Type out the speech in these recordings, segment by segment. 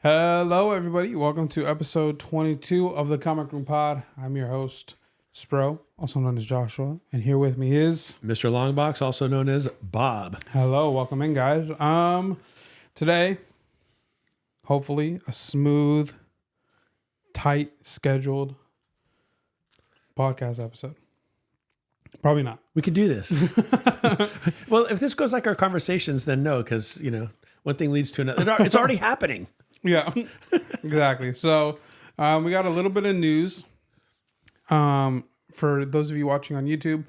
Hello, everybody. Welcome to episode 22 of the Comic Room Pod. I'm your host, Spro, also known as Joshua, and here with me is Mr. Longbox, also known as Bob. Hello, welcome in, guys. Today, hopefully, a smooth, tight, scheduled podcast episode. Probably not. We can do this. Well, if this goes like our conversations, then no, because, one thing leads to another. It's already happening. Yeah, exactly. So we got a little bit of news. For those of you watching on YouTube,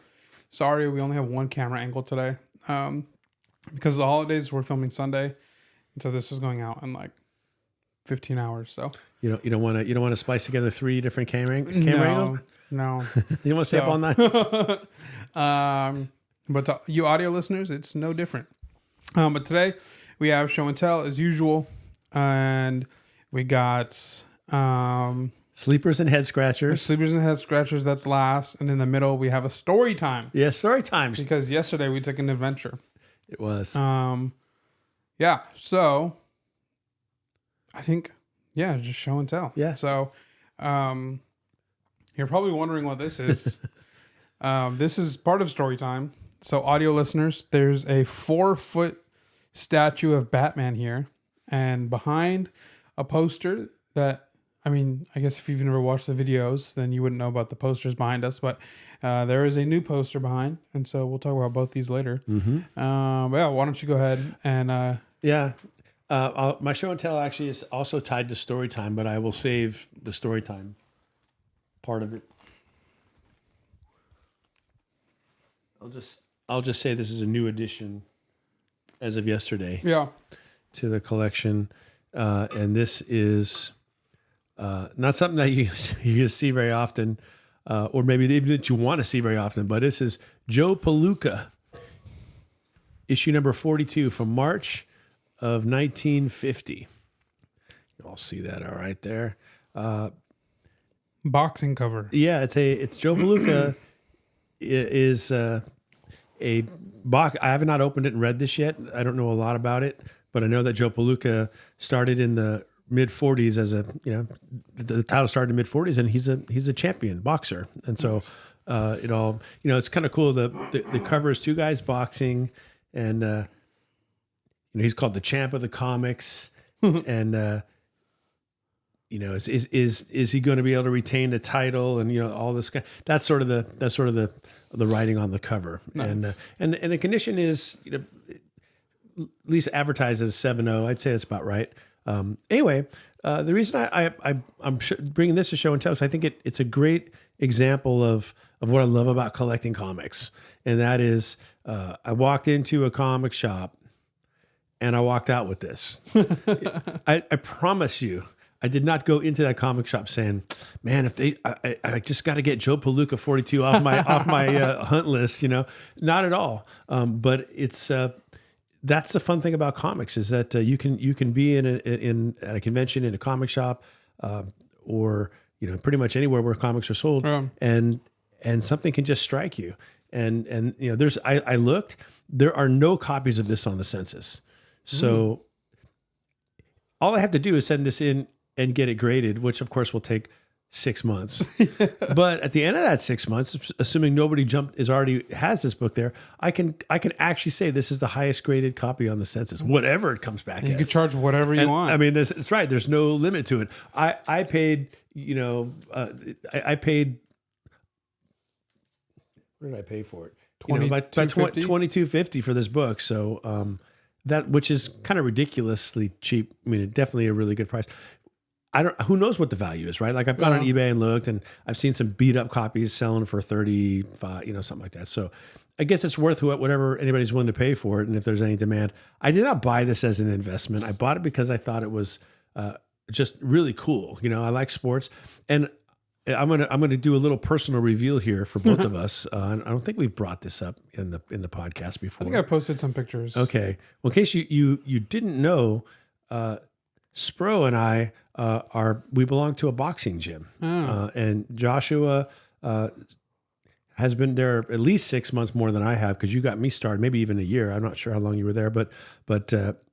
sorry, we only have one camera angle today. Because of the holidays, we're filming Sunday. And so this is going out in like 15 hours. So You don't want to splice together three different camera angles? No. You don't want to stay up all night? But to you audio listeners, it's no different. But today we have show and tell as usual. And we got Sleepers and head scratchers. Sleepers and head scratchers, that's last. And in the middle, we have a story time. Yeah, story times. Because yesterday we took an adventure. It was. Yeah, so I think, just show and tell. Yeah. So you're probably wondering what this is. This is part of story time. So audio listeners, there's a 4-foot statue of Batman here. And behind a poster that, I guess if you've never watched the videos, then you wouldn't know about the posters behind us. But there is a new poster behind. And so we'll talk about both these later. Mm-hmm. Why don't you go ahead and... my show and tell actually is also tied to story time, but I will save the story time part of it. I'll just say this is a new addition as of yesterday. Yeah. To the collection, and this is not something that you see very often, or maybe even that you want to see very often. But this is Joe Palooka, issue number 42 from March of 1950. You all see that all right there. Boxing cover. Yeah, it's Joe Palooka is a box. I have not opened it and read this yet. I don't know a lot about it. But I know that Joe Palooka started in the mid 40s as the title started in the mid 40s, and he's a champion boxer. And so it's kind of cool. The cover is two guys boxing, and he's called the champ of the comics. And is he going to be able to retain the title, and all this kind? That's sort of the writing on the cover. Nice. And the condition is at least advertised as 7.0. I'd say that's about right. Anyway, the reason I'm bringing this to show and tell is I think it's a great example of what I love about collecting comics. And that is I walked into a comic shop and I walked out with this. I promise you, I did not go into that comic shop saying, "Man, I just got to get Joe Palooka 42 off my hunt list." Not at all. But it's that's the fun thing about comics is that you can be at a convention, in a comic shop, or pretty much anywhere where comics are sold, and something can just strike you. And I looked, there are no copies of this on the census, so all I have to do is send this in and get it graded, which of course will take 6 months. But at the end of that 6 months, assuming nobody has this book there, I can actually say this is the highest graded copy on the census, whatever it comes back. You can charge whatever you want. It's right. There's no limit to it. I paid, I paid, what did I pay for it? $22.50 for this book. So that, which is kind of ridiculously cheap. Definitely a really good price. Who knows what the value is, right? Like I've gone on eBay and looked, and I've seen some beat up copies selling for 35, something like that. So I guess it's worth whatever anybody's willing to pay for it. And if there's any demand, I did not buy this as an investment. I bought it because I thought it was just really cool. I like sports, and I'm gonna do a little personal reveal here for both of us. I don't think we've brought this up in the podcast before. I think I posted some pictures. Okay, well, in case you didn't know, Spro and I we belong to a boxing gym, and Joshua has been there at least 6 months more than I have, because you got me started, maybe even a year. I'm not sure how long you were there, but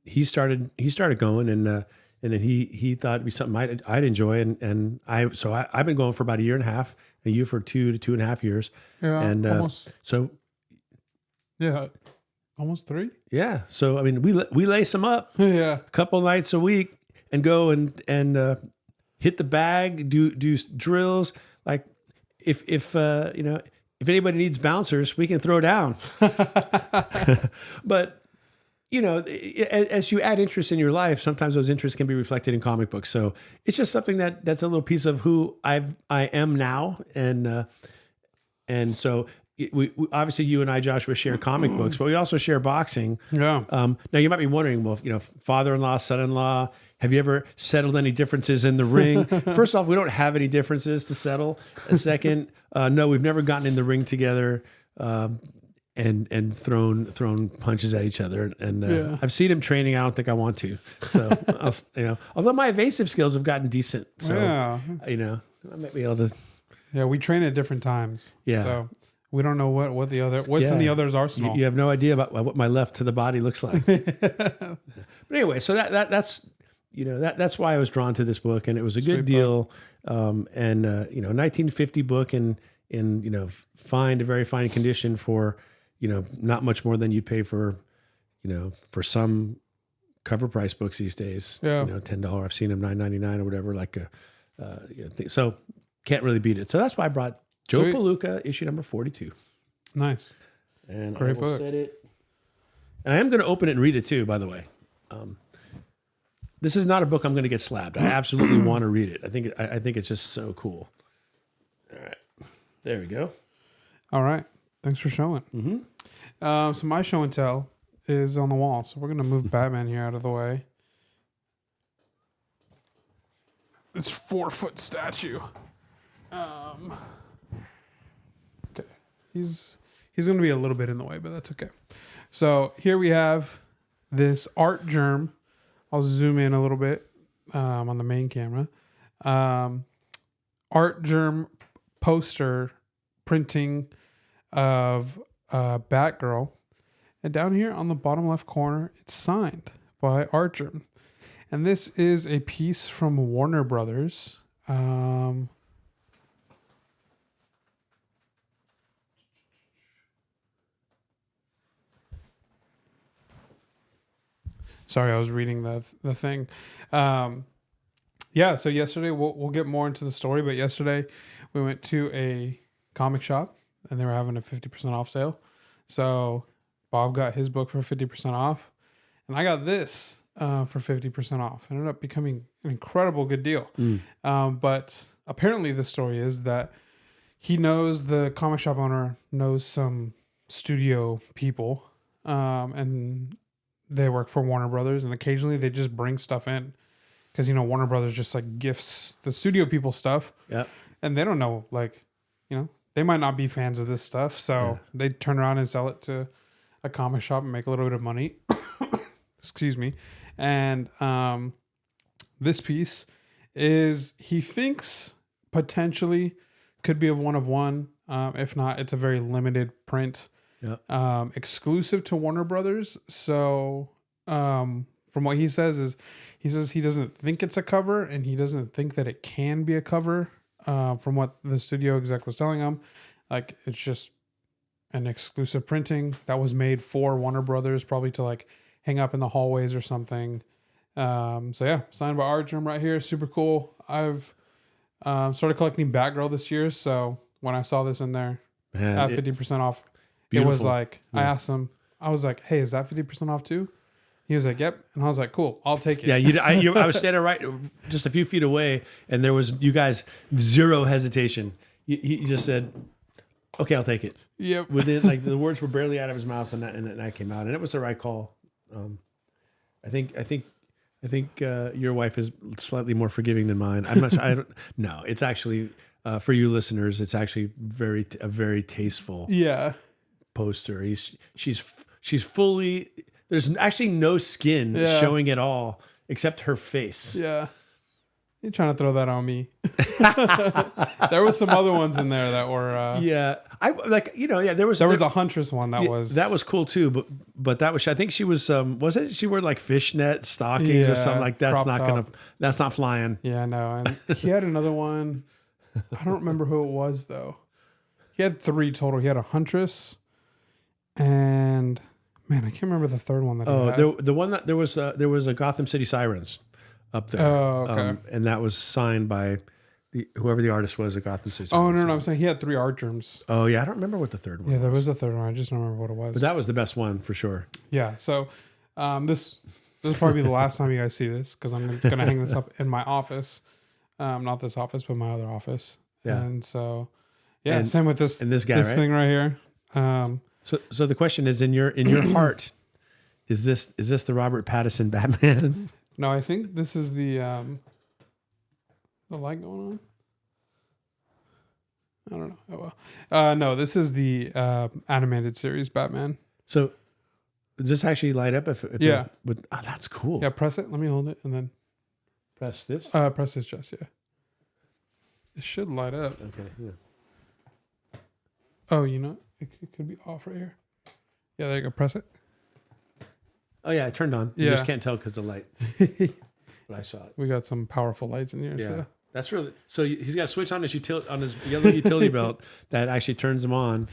he started going, and and then he thought it'd be something I'd enjoy, and I've been going for about a year and a half, and you for 2 to 2.5 years, Yeah, and almost. So Yeah, almost 3. yeah, so I mean we lace them up Yeah, a couple nights a week and go and hit the bag, do drills. Like if anybody needs bouncers, we can throw down. But as you add interest in your life, sometimes those interests can be reflected in comic books. So it's just something that's a little piece of who I am now, and so. We obviously, you and I, Joshua, share comic books, but we also share boxing. yeah. Now you might be wondering, well, father-in-law, son-in-law, have you ever settled any differences in the ring? First off, we don't have any differences to settle. And second, no, we've never gotten in the ring together and thrown punches at each other. And I've seen him training. I don't think I want to. So although my evasive skills have gotten decent, so I might be able to. Yeah, we train at different times. Yeah. So we don't know what's in the other's arsenal. You have no idea about what my left to the body looks like. But anyway, so that's why I was drawn to this book, and it was a good deal. 1950 book in very fine condition for not much more than you'd pay for some cover price books these days. Yeah. $10. I've seen them $9.99 or whatever. So can't really beat it. So that's why I brought Joe Palooka, issue number 42. Nice. And great I will book. set it. And I am going to open it and read it too, by the way. This is not a book I'm going to get slapped. I absolutely want to read it. I think it's just so cool. All right. There we go. All right. Thanks for showing. Mm-hmm. So my show and tell is on the wall. So we're going to move Batman here out of the way. It's 4-foot statue. Okay. He's going to be a little bit in the way, but that's okay. So here we have this art germ. I'll zoom in a little bit on the main camera. Art germ poster printing of Batgirl. And down here on the bottom left corner, it's signed by Art Germ. And this is a piece from Warner Brothers. Sorry, I was reading the thing. So yesterday, we'll get more into the story, but yesterday we went to a comic shop and they were having a 50% off sale. So Bob got his book for 50% off and I got this for 50% off. It ended up becoming an incredible good deal. But apparently the story is that the comic shop owner knows some studio people and they work for Warner Brothers, and occasionally they just bring stuff in because, Warner Brothers just like gifts the studio people stuff. Yeah. And they don't know, they might not be fans of this stuff. So they turn around and sell it to a comic shop and make a little bit of money. Excuse me. And this piece is, he thinks potentially could be a one of one. If not, it's a very limited print. Yep. Exclusive to Warner Brothers. So from what he says he doesn't think it's a cover and he doesn't think that it can be a cover. From what the studio exec was telling him, like it's just an exclusive printing that was made for Warner Brothers, probably to hang up in the hallways or something. Signed by Art Germ right here. Super cool. I've started collecting Batgirl this year, so when I saw this in there at 50% off, beautiful. It was like, I asked him, I was like, hey, is that 50% off too? He was like, yep. And I was like, cool, I'll take it. Yeah, I was standing right just a few feet away, and there was, you guys, zero hesitation. He just said, okay, I'll take it. Yep. Within, the words were barely out of his mouth, and that came out. And it was the right call. I think your wife is slightly more forgiving than mine. I'm not sure. No, it's actually, for you listeners, it's actually a very tasteful poster. She's fully, there's actually no skin showing at all except her face. Yeah. You're trying to throw that on me. There was some other ones in there that were. Yeah, I like there was a Huntress one that was cool too, but that was I think she was wasn't she wore like fishnet stockings or something like that? That's not flying. Yeah, no, and he had another one. I don't remember who it was though. He had 3 total. He had a Huntress, and man, I can't remember the third one that. He had. The one that there was a Gotham City Sirens up there. Oh, okay. And that was signed by whoever the artist was at Gotham City. Oh, no, I'm saying he had 3 art germs. Oh, yeah. I don't remember what the third one was. Yeah, there was a third one. I just don't remember what it was. But that was the best one for sure. Yeah. So this will probably be the last time you guys see this because I'm going to hang this up in my office. Not this office, but my other office. Yeah. And so, yeah, and same with this guy, this thing right here. So the question is, in your heart, is this the Robert Pattinson Batman? No, I think this is the light going on. I don't know. Oh, well. No, this is the animated series Batman. So does this actually light up? If yeah. That's cool. Yeah, press it. Let me hold it and then press this. Press this, just yeah. It should light up. Okay. Yeah. Oh, it could be off right here. Yeah, there you go. Press it. Oh yeah, it turned on. You just can't tell because the light. But I saw it. We got some powerful lights in here. Yeah, so. That's really. So he's got a switch on his yellow utility belt that actually turns him on.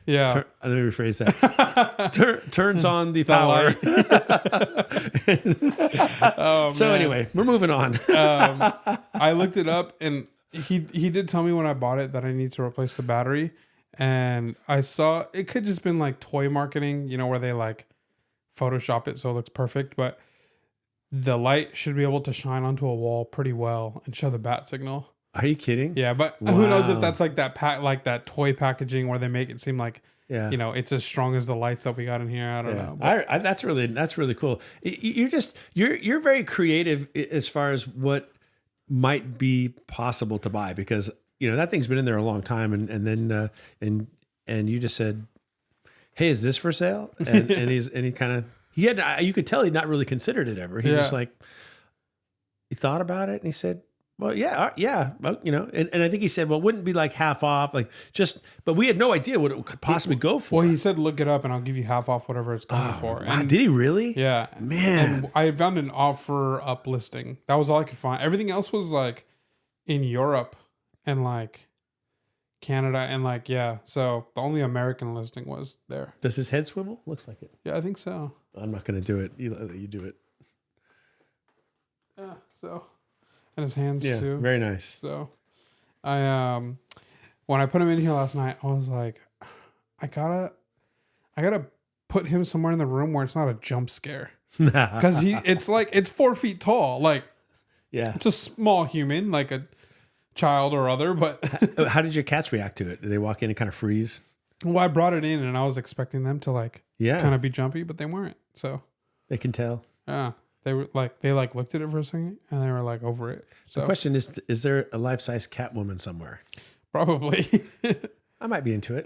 Yeah. Let me rephrase that. Turns on the power. Oh, so anyway, we're moving on. I looked it up, and he did tell me when I bought it that I need to replace the battery, and I saw it could just been like toy marketing, where they like Photoshop it so it looks perfect, but the light should be able to shine onto a wall pretty well and show the bat signal. Are you kidding? Yeah, but who knows if that's like that toy packaging where they make it seem like it's as strong as the lights that we got in here. I don't know. That's really cool. You're very creative as far as what might be possible to buy because that thing's been in there a long time and then you just said, hey, is this for sale? And you could tell he'd not really considered it ever. He just he thought about it and he said, well, yeah. Well, and I think he said, well, it wouldn't be like half off, but we had no idea what it could possibly go for. Well, he said, look it up and I'll give you half off whatever it's going for. Wow, did he really? Yeah. Man. And I found an offer up listing. That was all I could find. Everything else was like in Europe and like Canada and so the only American listing was there. Does his head swivel? Looks like it. Yeah, I think so. I'm not going to do it. You do it. Yeah, so and his hands too. Very nice. So I when I put him in here last night, I was like, I gotta put him somewhere in the room where it's not a jump scare. Because it's 4 feet tall. Like it's a small human, like a child or other, but how did your cats react to it? Did they walk in and kind of freeze? Well, I brought it in and I was expecting them to kind of be jumpy, but they weren't. So they can tell. Yeah. They were they looked at it for a second and they were over it. So the question is there a life-size Catwoman somewhere? Probably. I might be into it,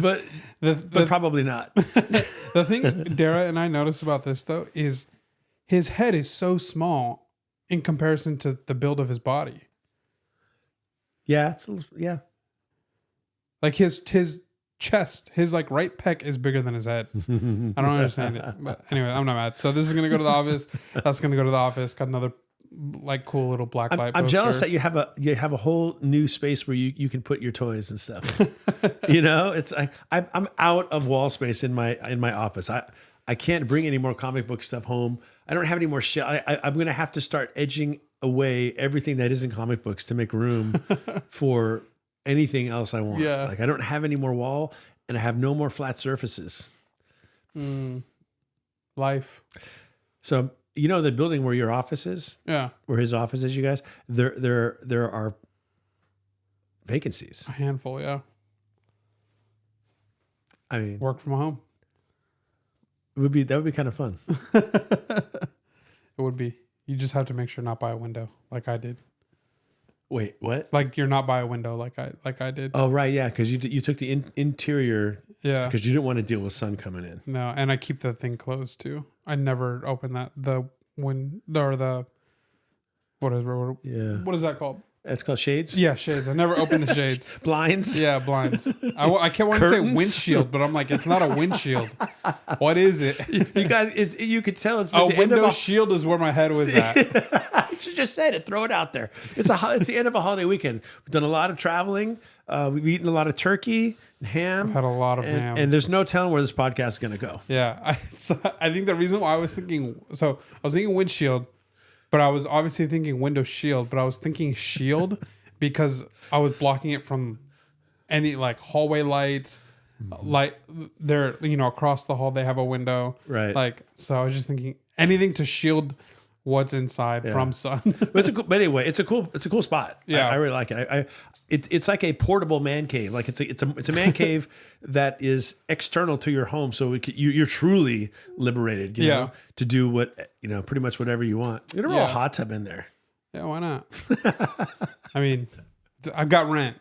but probably not. The thing Dara and I noticed about this though is his head is so small in comparison to the build of his body. Yeah, like his chest, his right pec is bigger than his head. I don't understand it, but anyway, I'm not mad. So this is gonna go to the office. That's gonna go to the office. Got another cool little black light. I'm jealous that you have a whole new space where you can put your toys and stuff. It's I'm out of wall space in my office. I can't bring any more comic book stuff home. I don't have any more shit. I'm gonna have to start edging away everything that isn't comic books to make room for anything else I want. Yeah. I don't have any more wall and I have no more flat surfaces. Life. So, the building where your office is? Yeah. Where his office is, you guys? There are vacancies. A handful, yeah. I mean, work from home. That would be kind of fun. It would be. You just have to make sure not by a window like I did. Wait, what? Like you're not by a window like I did. Oh, right, yeah, because you took the interior. Yeah, because you didn't want to deal with sun coming in. No, and I keep the thing closed too. I never open the What is that called? It's called shades. Yeah, shades. I never opened the shades. Blinds. Yeah, blinds. I kept wanting to say Curtains? windshield, but I'm like, it's not a windshield. What is it? You guys, you could tell it's A window shield is where my head was at. You should just say it. Throw it out there. It's the end of a holiday weekend. We've done a lot of traveling. We've eaten a lot of turkey and ham. I've had a lot of ham. And there's no telling where this podcast is going to go. Yeah. I think the reason why I was thinking windshield, but I was obviously thinking window shield, but I was thinking shield because I was blocking it from any like hallway lights. Like they're, across the hall, they have a window. Right. Like, so I was just thinking anything to shield what's inside from sun. But anyway, it's a cool spot. Yeah. I really like it. It's like a portable man cave. Like it's a man cave that is external to your home. So you're truly liberated, you know, to do pretty much whatever you want. You can roll a hot tub in there. Yeah, why not? I mean, I've got rent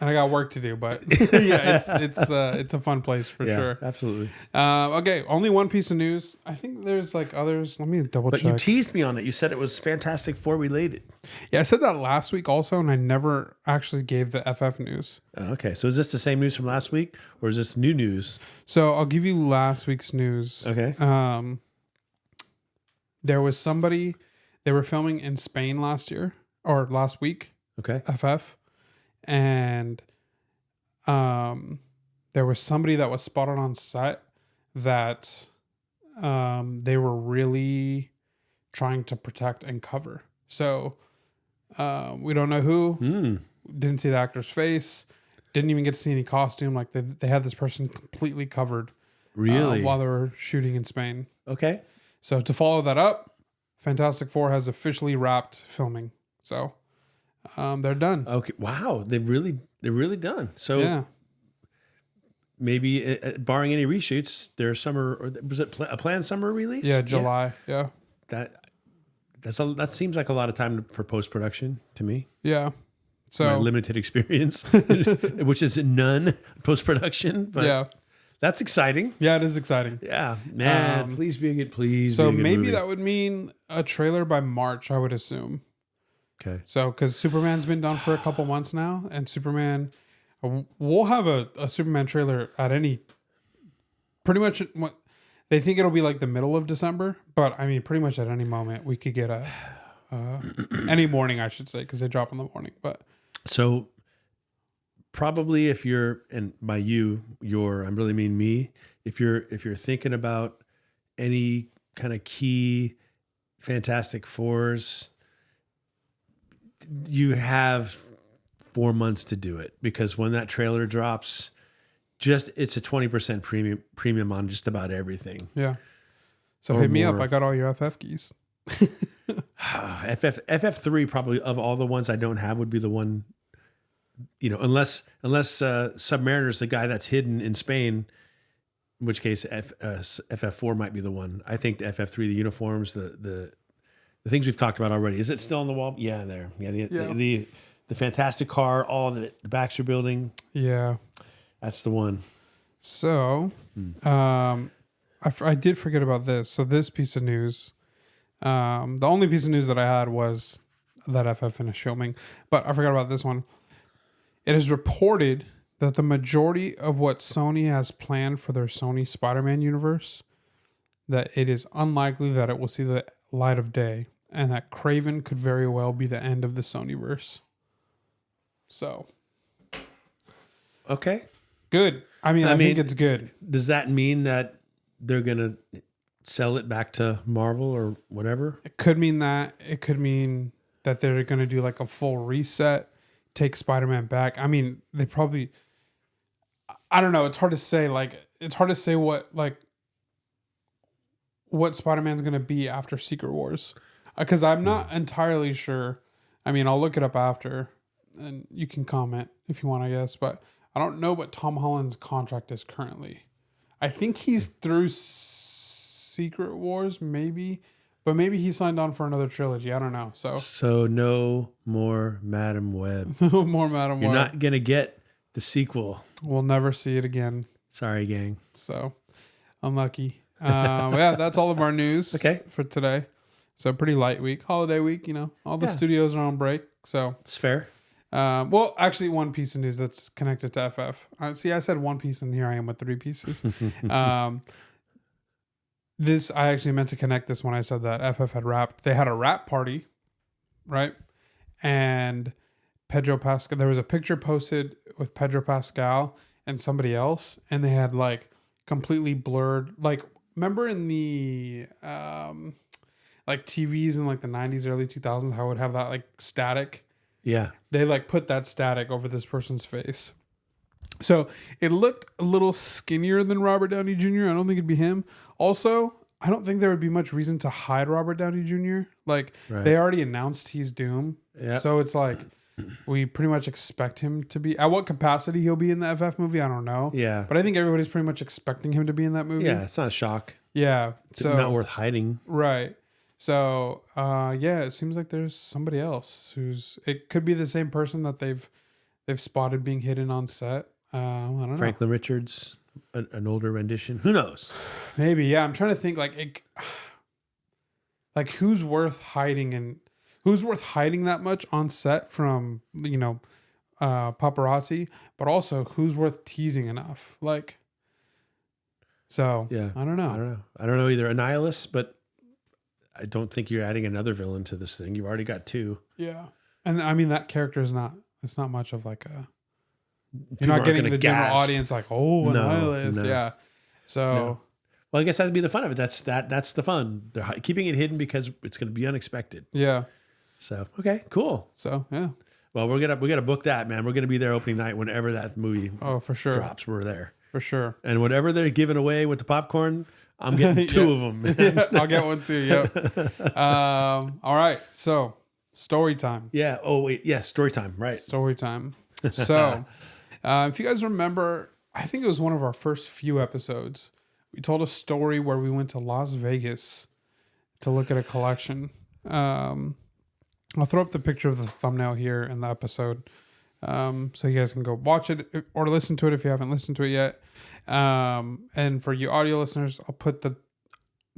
and I got work to do, but yeah, it's a fun place for sure. Absolutely. Okay, only one piece of news. I think there's like others. Let me double check. But you teased me on it. You said it was Fantastic Four related. Yeah, I said that last week also, and I never actually gave the FF news. Okay, so is this the same news from last week, or is this new news? So I'll give you last week's news. Okay. There was somebody, they were filming in Spain last week. Okay. FF. And there was somebody that was spotted on set that they were really trying to protect and cover. So we don't know who. Didn't see the actor's face. Didn't even get to see any costume. Like they had this person completely covered. Really? While they were shooting in Spain. Okay. So to follow that up, Fantastic Four has officially wrapped filming. So they're done. Okay. Wow. They're really done. So maybe barring any reshoots, their summer, or was it a planned summer release? Yeah, July. Yeah. That seems like a lot of time for post-production to me. Yeah. So my limited experience, which is none post-production, but that's exciting. Yeah, it is exciting. Yeah, man. Please be a good. Please. So be a good maybe movie. that would mean a trailer by March, I would assume. Okay. So because Superman's been done for a couple months now, and Superman, we'll have a Superman trailer at any. Pretty much, they think it'll be like the middle of December, but I mean, pretty much at any moment we could get any morning, I should say, because they drop in the morning. But so probably if you're, and by I really mean me, if you're thinking about any kind of key Fantastic Fours, you have 4 months to do it, because when that trailer drops, it's a 20% premium on just about everything. Yeah. So hit me up. I got all your FF keys. FF3 probably, of all the ones I don't have, would be the one, unless Submariner's the guy that's hidden in Spain, in which case FF4 might be the one. I think the FF3, the uniforms, the things we've talked about already. Is it still on the wall? Yeah, there. Yeah, the fantastic car, all the Baxter building. Yeah. That's the one. So, I did forget about this. So this piece of news, the only piece of news that I had was that FF finished filming, but I forgot about this one. It is reported that the majority of what Sony has planned for their Sony Spider-Man universe, that it is unlikely that it will see the light of day, and that Kraven could very well be the end of the Sonyverse. So, okay. Good. I mean, I think it's good. Does that mean that they're going to sell it back to Marvel or whatever? It could mean that. It could mean that they're going to do like a full reset, take Spider-Man back. I mean, they probably, I don't know. It's hard to say. It's hard to say what Spider-Man's going to be after Secret Wars. Because I'm not entirely sure. I mean, I'll look it up after and you can comment if you want, I guess. But I don't know what Tom Holland's contract is currently. I think he's through Secret Wars, maybe. But maybe he signed on for another trilogy. I don't know. So no more Madam Web. No more Madam Web. You're not going to get the sequel. We'll never see it again. Sorry, gang. So unlucky. Yeah, that's all of our news okay. for today. So pretty light week, holiday week. All the studios are on break, so It's fair. well, actually, one piece of news that's connected to FF. See, I said one piece, and here I am with 3 pieces. This I actually meant to connect this when I said that FF had wrapped. They had a wrap party, right? And Pedro Pascal. There was a picture posted with Pedro Pascal and somebody else, and they had like completely blurred. Like, remember in the like TVs in like the 90s, early 2000s, how it would have that like static. Yeah. They like put that static over this person's face. So it looked a little skinnier than Robert Downey Jr. I don't think it'd be him. Also, I don't think there would be much reason to hide Robert Downey Jr. Like, they already announced he's Doom. Yeah. So it's like, we pretty much expect him to be. At what capacity he'll be in the FF movie, I don't know. Yeah. But I think everybody's pretty much expecting him to be in that movie. Yeah, it's not a shock. Yeah. It's not worth hiding. Right. So, yeah, it seems like there's somebody else it could be the same person that they've spotted being hidden on set. I don't know. Franklin Richards, an older rendition. Who knows? Maybe, yeah. I'm trying to think like who's worth hiding that much on set from, paparazzi, but also who's worth teasing enough. Like, so yeah, I don't know. I don't know either. Annihilus, but I don't think you're adding another villain to this thing. You've already got 2. Yeah. And I mean, that character it's not much of like you're not getting the general audience like, oh, Annihilus. No. Yeah. So, no. Well, I guess that'd be the fun of it. That's the fun. They're keeping it hidden because it's going to be unexpected. Yeah. So, okay, cool. So, yeah. Well, we got to book that, man. We're going to be there opening night whenever that movie for sure drops. We're there. For sure. And whatever they're giving away with the popcorn, I'm getting 2 of them. Yeah, I'll get one too. Yep. All right. So, story time. Yeah. Oh, wait. Yes. Story time. Right. Story time. So, if you guys remember, I think it was one of our first few episodes. We told a story where we went to Las Vegas to look at a collection. I'll throw up the picture of the thumbnail here in the episode, so you guys can go watch it or listen to it if you haven't listened to it yet. And for you audio listeners, I'll put the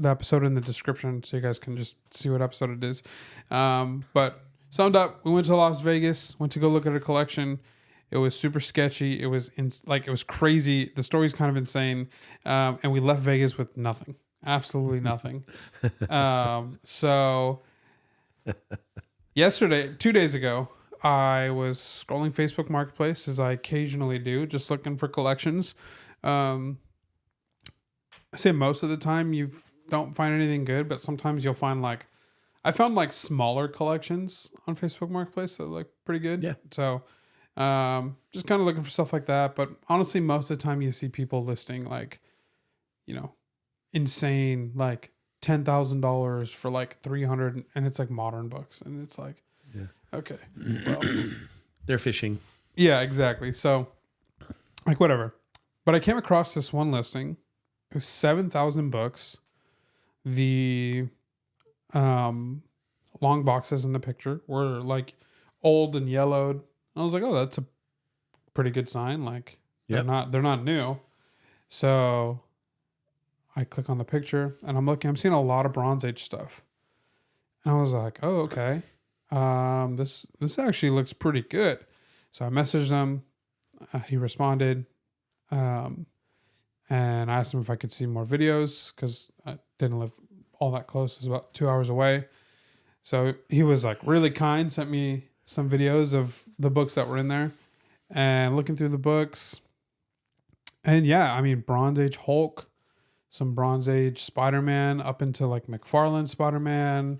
episode in the description so you guys can just see what episode it is. But summed up, we went to Las Vegas, went to go look at a collection. It was super sketchy. It was it was crazy. The story's kind of insane. And we left Vegas with nothing, absolutely nothing. So yesterday, 2 days ago, I was scrolling Facebook Marketplace as I occasionally do, just looking for collections. I say most of the time you don't find anything good, but sometimes you'll find I found smaller collections on Facebook Marketplace that look pretty good. Yeah. So just kind of looking for stuff like that. But honestly, most of the time you see people listing insane $10,000 for $300, and it's modern books, and it's okay, well, they're fishing. Yeah, exactly. So whatever. But I came across this one listing. It was 7,000 books. The long boxes in the picture were old and yellowed. I was like, oh, that's a pretty good sign. They're not new. So I click on the picture and I'm seeing a lot of Bronze Age stuff. And I was like, oh, okay. This actually looks pretty good. So I messaged him. He responded. And I asked him if I could see more videos because I didn't live all that close. It was about 2 hours away. So he was really kind, sent me some videos of the books that were in there and looking through the books. And yeah, I mean, Bronze Age Hulk, some Bronze Age Spider-Man up into McFarlane Spider-Man,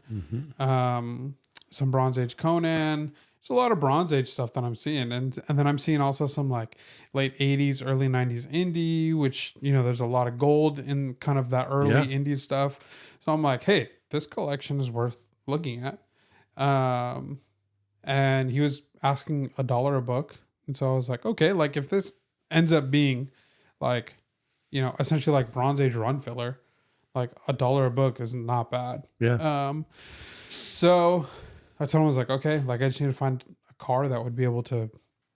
some Bronze Age Conan. There's a lot of Bronze Age stuff that I'm seeing. And then I'm seeing also some late 80s, early 90s indie, which, there's a lot of gold in kind of that early indie stuff. So I'm like, hey, this collection is worth looking at. And he was asking $1 a book. And so I was like, okay, if this ends up being essentially Bronze Age run filler, $1 a book is not bad. Yeah. So I told him, I was like, okay, I just need to find a car that would be able to,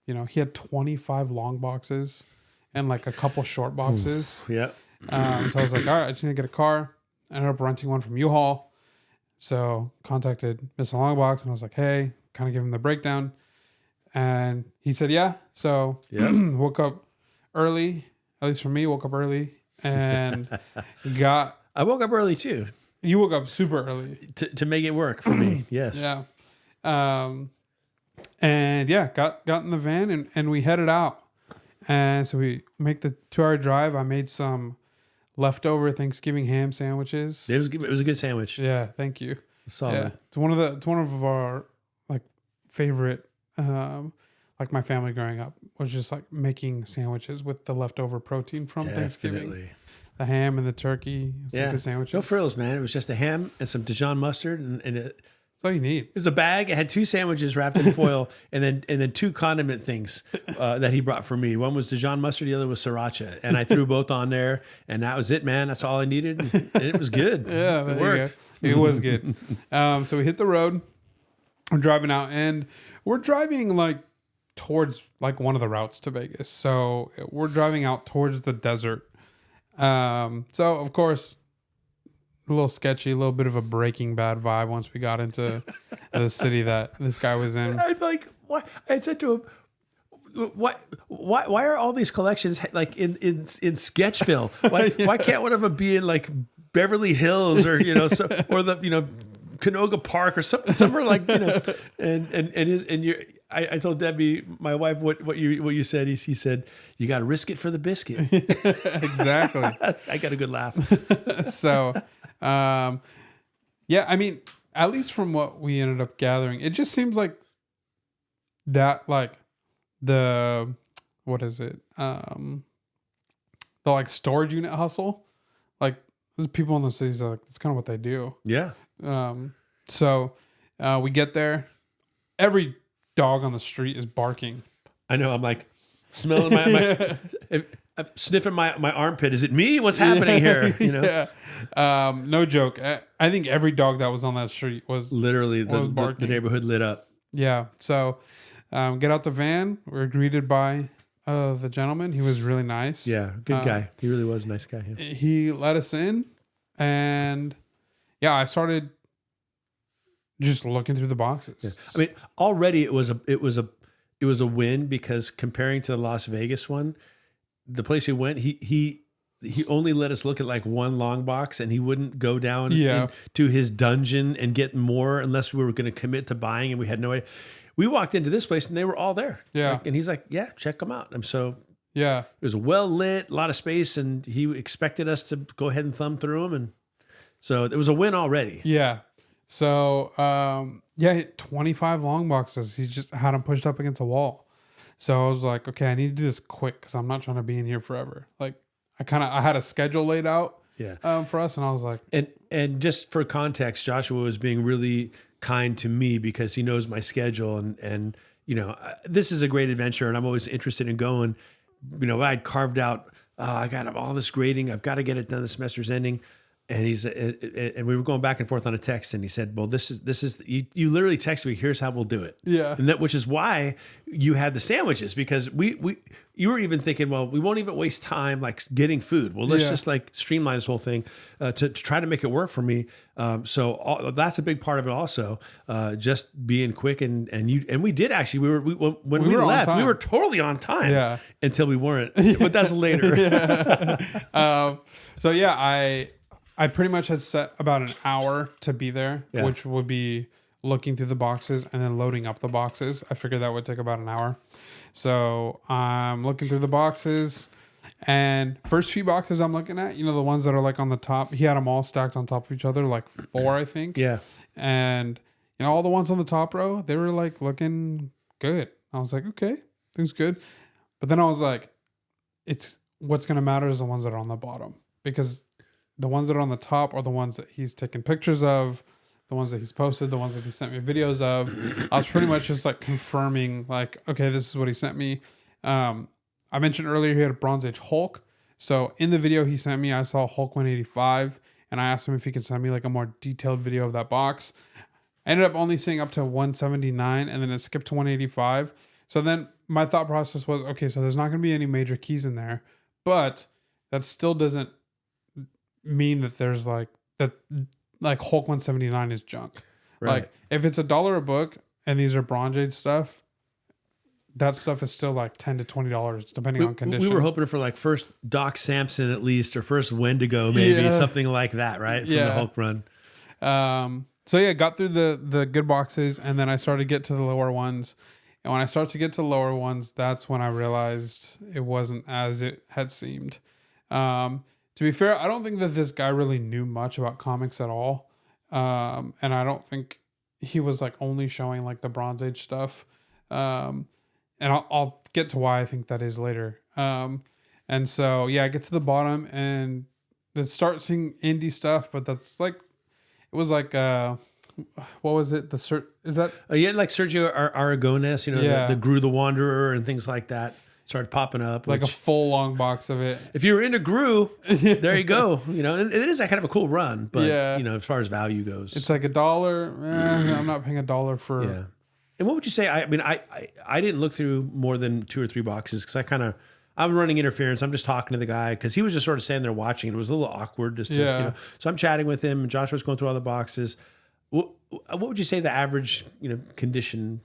he had 25 long boxes and a couple short boxes. Yeah. So I was like, all right, I just need to get a car. I ended up renting one from U-Haul. So contacted Mr. Longbox and I was like, hey, kind of give him the breakdown. And he said, yeah. So woke up early, at least for me, woke up early and I woke up early too. You woke up super early. To make it work for me. Yes. Yeah. And yeah, got in the van and we headed out. And so we make the 2-hour drive. I made some leftover Thanksgiving ham sandwiches. It was a good sandwich. Yeah, thank you. Solid. Yeah. It's one of our like favorite like my family growing up was just like making sandwiches with the leftover protein from Thanksgiving. The ham and the turkey. Yeah. Good sandwiches. No frills, man. It was just a ham and some Dijon mustard and that's all you need. It was a bag. It had 2 sandwiches wrapped in foil, and then 2 condiment things that he brought for me. One was Dijon mustard, the other was sriracha, and I threw both on there, and that was it, man. That's all I needed, and it was good. Yeah, it worked. It was good. So we hit the road. We're driving out, and we're driving like towards like one of the routes to Vegas. So we're driving out towards the desert. So of course, a little sketchy, a little bit of a Breaking Bad vibe once we got into the city that this guy was in. I'm like, what? I said to him, why are all these collections like in Sketchville? Why can't one of them be in like Beverly Hills or or the Canoga Park or somewhere like I told Debbie, my wife, what you said. He said, you got to risk it for the biscuit. Exactly. I got a good laugh. So, yeah, I mean, at least from what we ended up gathering, it just seems like that, like what is it? The like storage unit hustle, like there's people in the cities that, like, that's kind of what they do. Yeah. So we get there, every dog on the street is barking. I know. I'm like smelling my I'm sniffing my armpit. Is it me? What's happening here? Yeah. No joke. I think every dog that was on that street was literally the neighborhood lit up. Yeah. So get out the van. We're greeted by the gentleman. He was really nice. Yeah. Good guy. He really was a nice guy. Yeah. He let us in, and yeah, I started just looking through the boxes. Yeah. I mean, already it was a win because comparing to the Las Vegas one, the place we went, he only let us look at like one long box, and he wouldn't go down to his dungeon and get more unless we were going to commit to buying, and we had no idea. We walked into this place and they were all there. Yeah. And he's like, yeah, check them out. And so yeah, it was well lit, a lot of space, and he expected us to go ahead and thumb through them. And so it was a win already. Yeah. So, 25 long boxes. He just had them pushed up against a wall. So I was like, okay, I need to do this quick because I'm not trying to be in here forever. Like I had a schedule laid out for us, and I was like, and just for context, Joshua was being really kind to me because he knows my schedule, and this is a great adventure, and I'm always interested in going. I'd carved out, I got all this grading. I've got to get it done. The semester's ending. And and we were going back and forth on a text, and he said, well, this is you literally texted me, here's how we'll do it. Yeah. And which is why you had the sandwiches, because you were even thinking, well, we won't even waste time like getting food. Well, let's just like streamline this whole thing to try to make it work for me. So that's a big part of it also, just being quick and we did actually, when we left, we were totally on time. Yeah. Until we weren't, but that's later. So I pretty much had set about an hour to be there, which would be looking through the boxes and then loading up the boxes. I figured that would take about an hour. So I'm looking through the boxes, and first few boxes I'm looking at, the ones that are like on the top, he had them all stacked on top of each other, like 4, I think. Yeah. And, all the ones on the top row, they were like looking good. I was like, okay, things good. But then I was like, what's going to matter is the ones that are on the bottom, because the ones that are on the top are the ones that he's taken pictures of, the ones that he's posted, the ones that he sent me videos of. I was pretty much just like confirming, like, okay, this is what he sent me. I mentioned earlier he had a Bronze Age Hulk. So in the video he sent me, I saw Hulk 185, and I asked him if he could send me like a more detailed video of that box. I ended up only seeing up to 179, and then it skipped to 185. So then my thought process was, okay, so there's not going to be any major keys in there, but that still doesn't mean that there's like that like Hulk 179 is junk. Right. Like if it's $1 a book and these are Bronze Age stuff, that stuff is still like $10 to $20 depending on condition. We were hoping for like first Doc Samson at least, or first Wendigo, maybe something like that, right? From the Hulk run. So yeah, got through the good boxes, and then I started to get to the lower ones. And when I start to get to lower ones, that's when I realized it wasn't as it had seemed. To be fair, I don't think that this guy really knew much about comics at all. And I don't think he was like only showing like the Bronze Age stuff. And I'll get to why I think that is later. And so, yeah, I get to the bottom and then start seeing indie stuff, but that's like, it was like, what was it? Is that? Yeah, like Sergio Aragonés, the Gru the Wanderer and things like that started popping up. Like a full long box of it. If you're into Gru, there you go. And it is that kind of a cool run, but as far as value goes, it's like $1. I'm not paying $1 for. Yeah. And what would you say? I mean, I didn't look through more than 2 or 3 boxes because I'm running interference. I'm just talking to the guy because he was just sort of standing there watching. It was a little awkward. So I'm chatting with him, and Josh was going through all the boxes. What would you say the average, condition,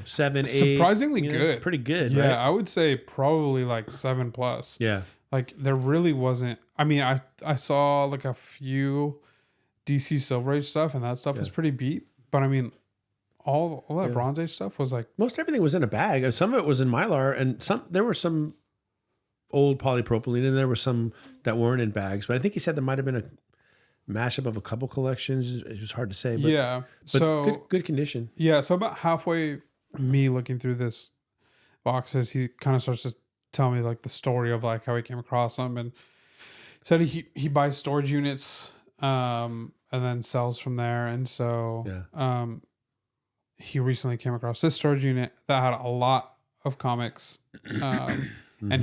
7, 8? Surprisingly good. Pretty good, yeah, right? I would say probably like 7+. Yeah. Like there really wasn't. I mean, I saw like a few DC Silver Age stuff, and that stuff was pretty beat. But I mean, all that Bronze Age stuff was like most everything was in a bag. Some of it was in Mylar, and there were some old polypropylene, and there were some that weren't in bags. But I think he said there might have been a mashup of a couple collections. It was hard to say. But, so good condition. Yeah. So about halfway, me looking through this boxes, he kind of starts to tell me like the story of like how he came across them, and said he buys storage units, and then sells from there. And so, he recently came across this storage unit that had a lot of comics, and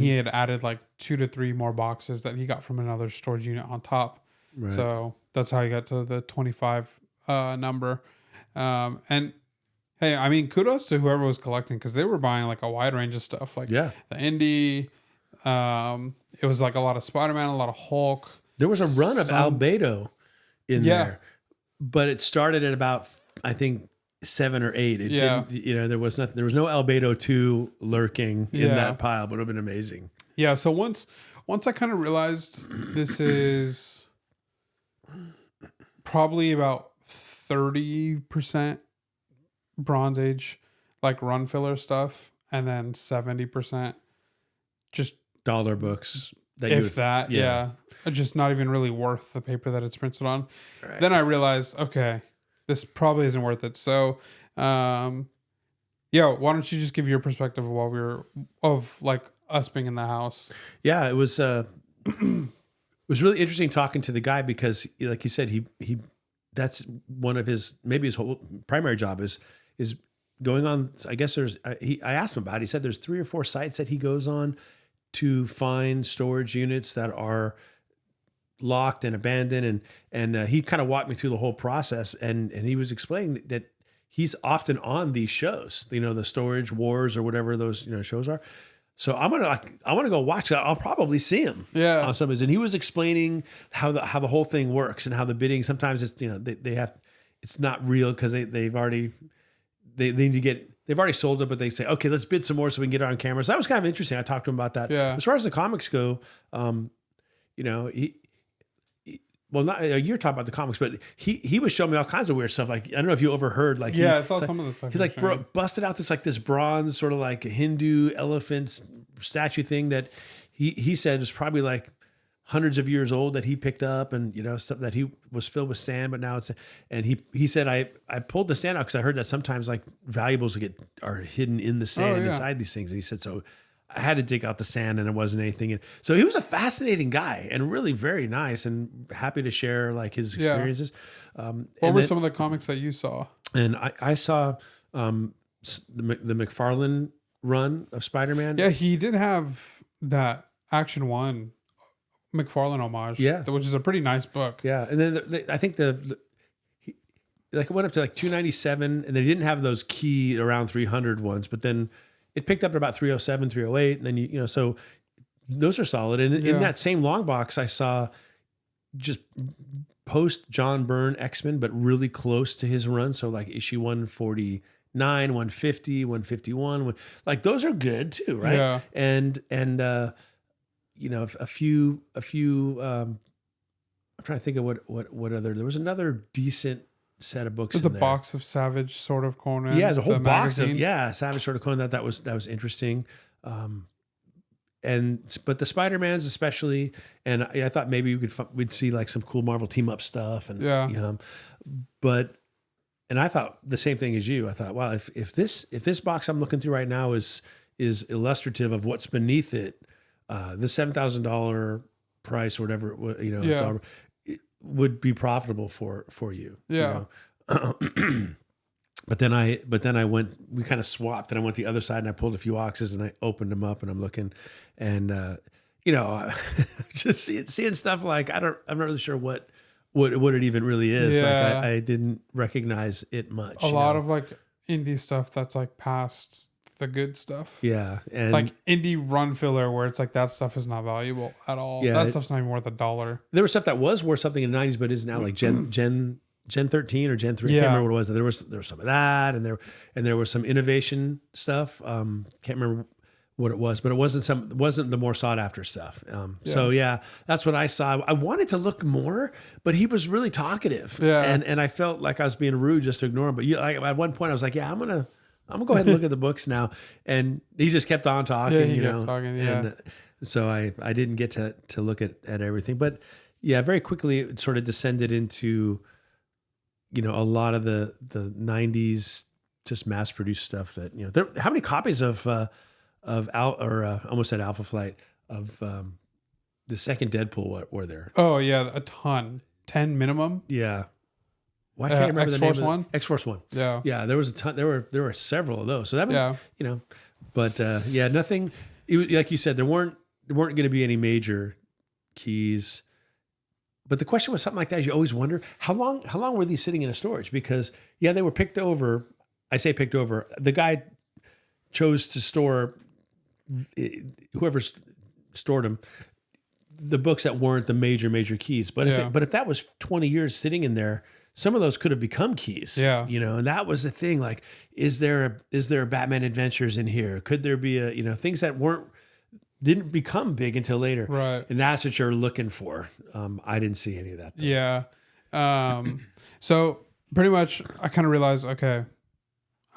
he had added like 2 to 3 more boxes that he got from another storage unit on top. Right. So that's how he got to the 25 number. And hey, I mean, kudos to whoever was collecting, because they were buying like a wide range of stuff, like the indie. It was like a lot of Spider-Man, a lot of Hulk. There was a run of Albedo in there, but it started at about, I think, 7 or 8. It didn't, there was nothing. There was no Albedo 2 lurking in that pile, but it would have been amazing. Yeah. So once I kind of realized this is probably about 30% Bronze Age, like run filler stuff, and then 70% just dollar books. Just not even really worth the paper that it's printed on. Right. Then I realized, okay, this probably isn't worth it. So, why don't you just give your perspective of like us being in the house? Yeah, it was it was really interesting talking to the guy because, like you said, he that's one of his whole primary job is going on. I guess I asked him about it. He said there's 3 or 4 sites that he goes on to find storage units that are locked and abandoned, and he kind of walked me through the whole process, and he was explaining that he's often on these shows, the Storage Wars or whatever those shows are. So I want to go watch that. I'll probably see him on some of his. And he was explaining how the whole thing works and how the bidding sometimes it's they have, it's not real because they've already sold it, but they say, okay, let's bid some more so we can get it on camera. So that was kind of interesting. I talked to him about that. Yeah. As far as the comics go, you're talking about the comics, but he was showing me all kinds of weird stuff. Like, I don't know if you overheard, like, I saw some of the stuff. He busted out this bronze sort of like Hindu elephant statue thing that he said was probably like hundreds of years old that he picked up, and stuff that he was filled with sand, but now and he said I pulled the sand out because I heard that sometimes like valuables are hidden in the sand inside these things, and he said so. I had to dig out the sand and it wasn't anything. And so he was a fascinating guy and really very nice and happy to share like his experiences. What were some of the comics that you saw? And I saw the McFarlane run of Spider-Man. Yeah, he did have that Action 1 McFarlane homage. Yeah. Which is a pretty nice book. Yeah. And then I think it went up to like 297, and they didn't have those key around 300 ones, but then it picked up at about 307, 308. And then, so those are solid. And in that same long box, I saw just post John Byrne X-Men, but really close to his run. So like issue 149, 150, 151, like those are good too, right? Yeah. And you know, a few I'm trying to think of what other, there was another decent set of books. There's a in there. box of Savage Sword of Conan. Yeah, there's a whole box magazine. of Savage Sword of Conan that was interesting. But the Spider-Mans especially, and I thought maybe we'd see like some cool Marvel team up stuff, and and I thought the same thing as you. I thought, wow, if this box I'm looking through right now is illustrative of what's beneath it, the $7,000 price or whatever dollar, it would be profitable for you. Yeah. You know? But then I went, we kind of swapped, and I went the other side and I pulled a few boxes and I opened them up and I'm looking, and just seeing stuff like I'm not really sure what it even really is. Yeah. Like I didn't recognize it much. A lot of like indie stuff that's like past the good stuff. Yeah. And like indie run filler where it's like that stuff is not valuable at all. Yeah, that stuff's not even worth $1. There was stuff that was worth something in the 90s, but is now like Gen 13 or Gen 3. I can't remember what it was. There was some of that, and there was some innovation stuff. Can't remember what it was, but it wasn't the more sought after stuff. So yeah, that's what I saw. I wanted to look more, but he was really talkative. Yeah. And I felt like I was being rude just to ignore him. But at one point I was like, yeah, I'm gonna go ahead and look at the books now. And he just kept on talking, Yeah, he kept talking, yeah. And so I didn't get to look at everything, but yeah, very quickly it sort of descended into, a lot of the 90s just mass produced stuff that, how many copies of almost said Alpha Flight of the second Deadpool were there? Oh yeah, a ton. 10 minimum. Yeah. Why can't I remember X-Force the name? One? X-Force One. Yeah. Yeah, there was a ton. There were several of those. So that yeah. But nothing. Like you said, there weren't going to be any major keys. But the question was something like that. You always wonder how long were these sitting in a storage? Because they were picked over. I say picked over. The guy chose to store, whoever stored them, the books that weren't the major keys. But if that was 20 years sitting in there, some of those could have become keys. Yeah. And that was the thing. Like, is there a Batman Adventures in here? Could there be things that didn't become big until later. Right. And that's what you're looking for. I didn't see any of that. Though. Yeah. So pretty much I kind of realized, okay,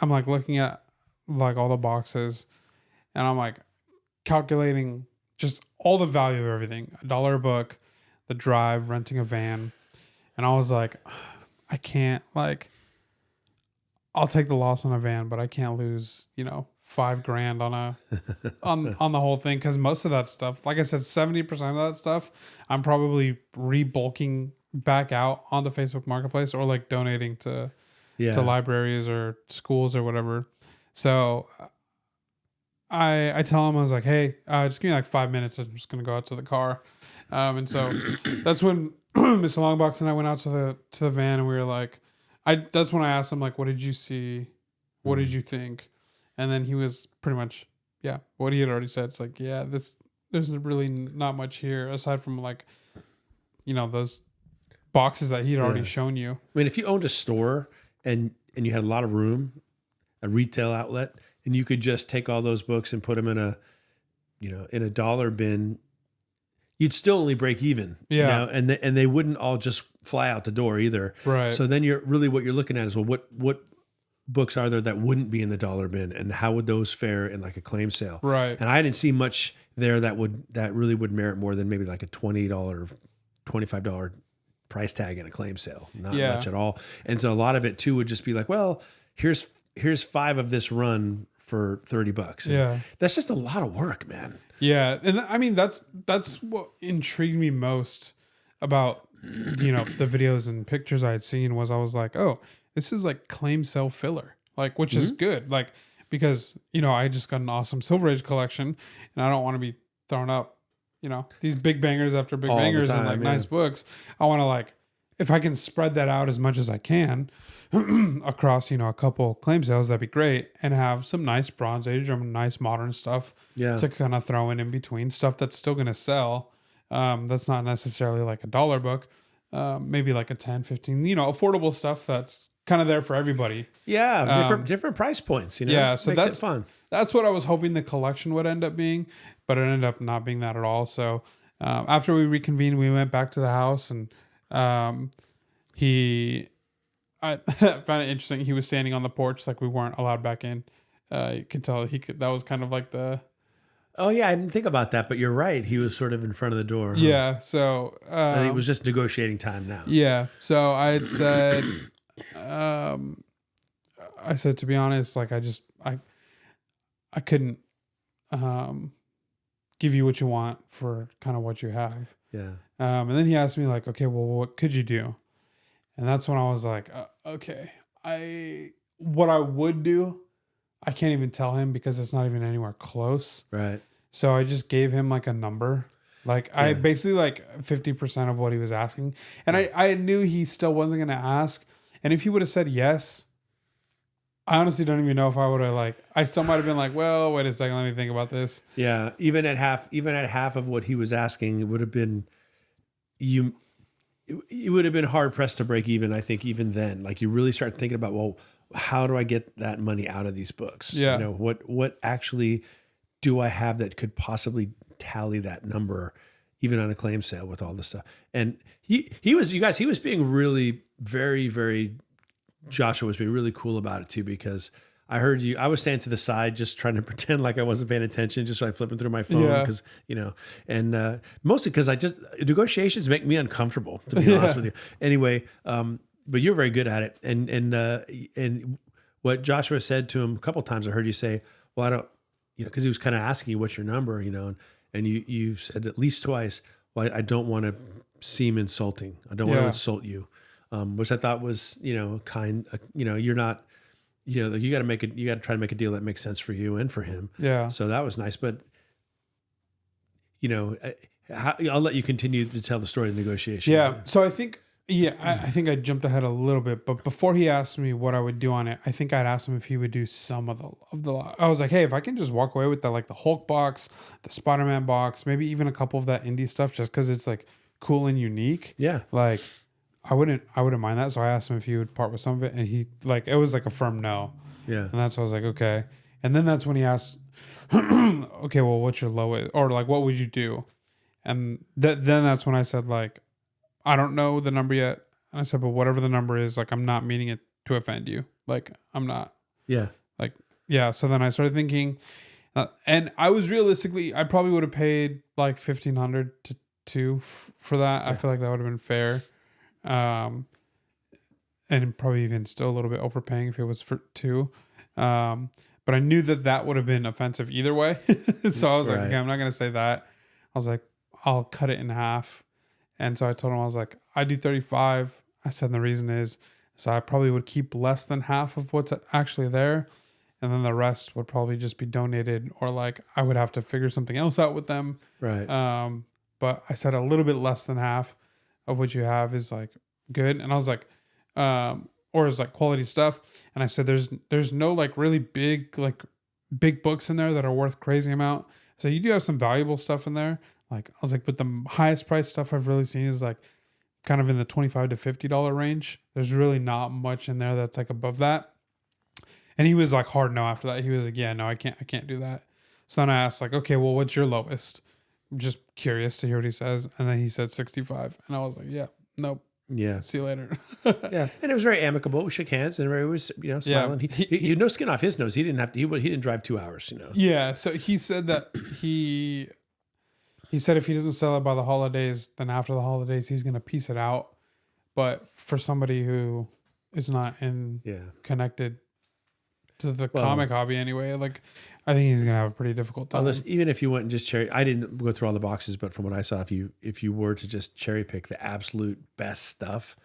I'm like looking at like all the boxes and I'm like calculating just all the value of everything. $1 a book, the drive, renting a van. And I was like, I can't, like, I'll take the loss on a van, but I can't lose, $5,000 on the whole thing, because most of that stuff, like I said, 70% of that stuff I'm probably rebulking back out onto Facebook Marketplace or like donating to libraries or schools or whatever. So I tell him, I was like, hey, just give me like 5 minutes. I'm just gonna go out to the car. And so that's when Mr. Longbox and I went out to the van, and we were like, that's when I asked him, like, what did you see? What did you think? And then he was pretty much, what he had already said. It's like, there's really not much here aside from like, those boxes that he'd already shown you. I mean, if you owned a store and you had a lot of room, a retail outlet, and you could just take all those books and put them in a dollar bin, you'd still only break even. Yeah. And they wouldn't all just fly out the door either. Right. So then what you're looking at is, well, what books are there that wouldn't be in the dollar bin, and how would those fare in like a claim sale? Right. And I didn't see much there that really would merit more than maybe like a $20, $25 price tag in a claim sale. Not much at all. And so a lot of it too would just be like, well, here's 5 of this run for $30. And that's just a lot of work, man. Yeah. And I mean, that's what intrigued me most about, the videos and pictures I had seen was I was like, oh, this is like claim sale filler, like, which is good. Like, because, I just got an awesome Silver Age collection and I don't want to be throwing up, these big bangers after big bangers and like nice books. I want to, like, if I can spread that out as much as I can across, a couple claim sales, that'd be great. And have some nice Bronze Age or nice modern stuff to kind of throw in between, stuff that's still going to sell. That's not necessarily like $1 book, maybe like a 10, 15, affordable stuff that's kind of there for everybody. Yeah, different price points, Yeah, so makes that's it fun. That's what I was hoping the collection would end up being, but it ended up not being that at all. So after we reconvened, we went back to the house, and I found it interesting. He was standing on the porch, like we weren't allowed back in. You could tell that was kind of like the. Oh yeah, I didn't think about that, but you're right. He was sort of in front of the door. Huh? Yeah, so I think it was just negotiating time now. Yeah, so I had said, to be honest, like I couldn't give you what you want for kind of what you have. Yeah. And then he asked me like, okay, well, what could you do? And that's when I was like, okay, what I would do, I can't even tell him because it's not even anywhere close. Right. So I just gave him like a number. Like I basically like 50% of what he was asking. And I knew he still wasn't going to ask. And if he would have said yes, I honestly don't even know if I would have I still might've been like, well, wait a second. Let me think about this. Yeah. Even at half of what he was asking, it would have been, it would have been hard pressed to break even. I think even then, like you really start thinking about, well, how do I get that money out of these books? Yeah. What actually do I have that could possibly tally that number, even on a claim sale with all this stuff? And he was being really very, very, Joshua was being really cool about it too, because I heard you, I was standing to the side, just trying to pretend like I wasn't paying attention, just like flipping through my phone. Cause and mostly cause negotiations make me uncomfortable, to be honest with you. Anyway, but you're very good at it. And what Joshua said to him a couple of times, I heard you say, well, I don't, cause he was kind of asking you, what's your number, and you said at least twice, well, I don't want to seem insulting. I don't want to insult you. Which I thought was, kind, you're not, you got to try to make a deal that makes sense for you and for him. Yeah. So that was nice, but I'll let you continue to tell the story of the negotiation. Yeah. So I think I jumped ahead a little bit, but before he asked me what I would do on it, I think I'd asked him if he would do some of the. I was like, hey, if I can just walk away with the Hulk box, the Spider-Man box, maybe even a couple of that indie stuff, just because it's like cool and unique. Yeah. Like, I wouldn't mind that. So I asked him if he would part with some of it, and he it was like a firm no. Yeah. And that's why I was like, okay. And then that's when he asked, okay, well, what's your lowest, or like, what would you do? And then that's when I said, like, I don't know the number yet. And I said, but whatever the number is, like, I'm not meaning it to offend you. Like, I'm not. Yeah. Like, yeah. So then I started thinking, and I was realistically, I probably would have paid like $1,500 to $2,000 for that. Yeah. I feel like that would have been fair. And probably even still a little bit overpaying if it was for $2,000. But I knew that would have been offensive either way. So I was like, okay, I'm not going to say that. I was like, I'll cut it in half. And so I told him, I was like, I do 35. I said, the reason is, so I probably would keep less than half of what's actually there. And then the rest would probably just be donated, or like I would have to figure something else out with them. Right. But I said a little bit less than half of what you have is like good. And I was like, or is like quality stuff. And I said, there's no like really big books in there that are worth crazy amount. So you do have some valuable stuff in there. Like, I was like, but the highest price stuff I've really seen is like kind of in the $25 to $50 range. There's really not much in there that's like above that. And he was like hard no after that. He was like, yeah, no, I can't do that. So then I asked like, okay, well, what's your lowest? I'm just curious to hear what he says. And then he said 65. And I was like, yeah, nope. Yeah. See you later. Yeah. And it was very amicable. We shook hands and everybody was, smiling. Yeah. He no skin off his nose. He didn't have to, he didn't drive 2 hours, Yeah. So he said that he said if he doesn't sell it by the holidays, then after the holidays, he's going to piece it out. But for somebody who is not connected to the comic hobby anyway, like, I think he's going to have a pretty difficult time. Even if you went and just I didn't go through all the boxes, but from what I saw, if you were to just cherry pick the absolute best stuff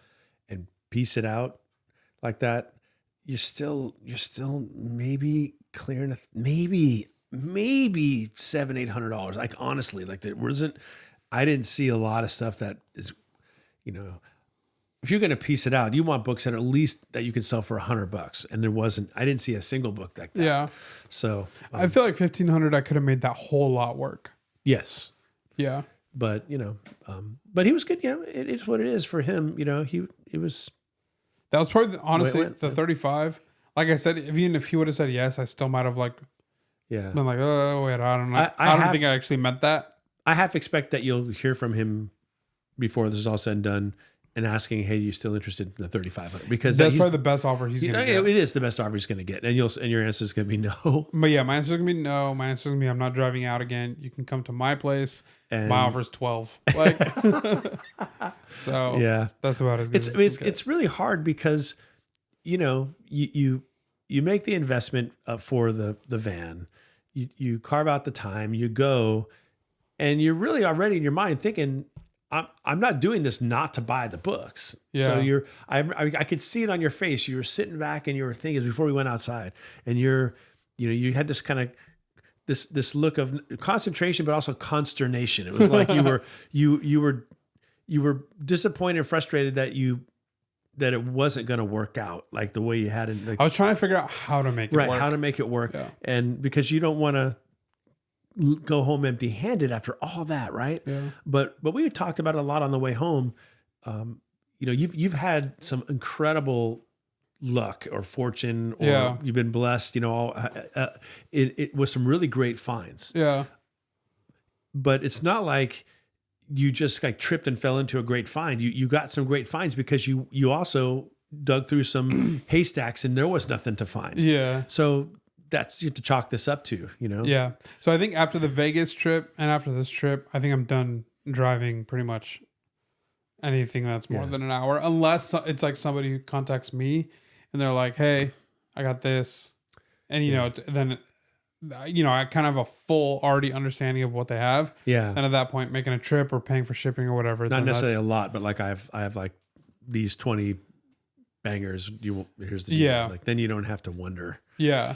and piece it out like that, you're still maybe clearing maybe $700-800. Like, honestly, like, I didn't see a lot of stuff that is, if you're going to piece it out, you want books that at least that you can sell for $100. And I didn't see a single book like that. Yeah. So I feel like $1,500, I could have made that whole lot work. Yes. Yeah. but but he was good. It is what it is for him. It was. That was probably honestly went. the 35. Like I said, even if he would have said yes, I still might have been like, oh wait, I don't know. I don't think I actually meant that. I half expect that you'll hear from him before this is all said and done, and asking, "Hey, you still interested in the 3,500?" Because that's probably the best offer he's going to get. It is the best offer he's going to get, and your answer is going to be no. But yeah, my answer is going to be no. My answer is going to be I'm not driving out again. You can come to my place. And my offer is 12. Like, so yeah, that's about as good. It's really hard because you make the investment for the van, you carve out the time, you go, and you're really already in your mind thinking, I'm not doing this not to buy the books. Yeah. So I could see it on your face. You were sitting back and you were thinking before we went outside, and you had this kind of this look of concentration, but also consternation. It was like you were disappointed and frustrated that it wasn't going to work out like the way you had it. I was trying to figure out how to make it work. Right, how to make it work. Yeah. And because you don't want to go home empty-handed after all that, right? Yeah. But we talked about it a lot on the way home. You've had some incredible luck or fortune, or you've been blessed, it was some really great finds. Yeah. But it's not like you just like tripped and fell into a great find. You got some great finds because you also dug through some haystacks and there was nothing to find. Yeah. So that's you have to chalk this up to, Yeah. So I think after the Vegas trip and after this trip, I think I'm done driving pretty much anything that's more than an hour, unless it's like somebody who contacts me and they're like, hey, I got this. And, then, I kind of have a full already understanding of what they have. Yeah. And at that point, making a trip or paying for shipping or whatever. Not necessarily a lot, but like I have like these 20 bangers. Here's the deal. Yeah. Like then you don't have to wonder. Yeah.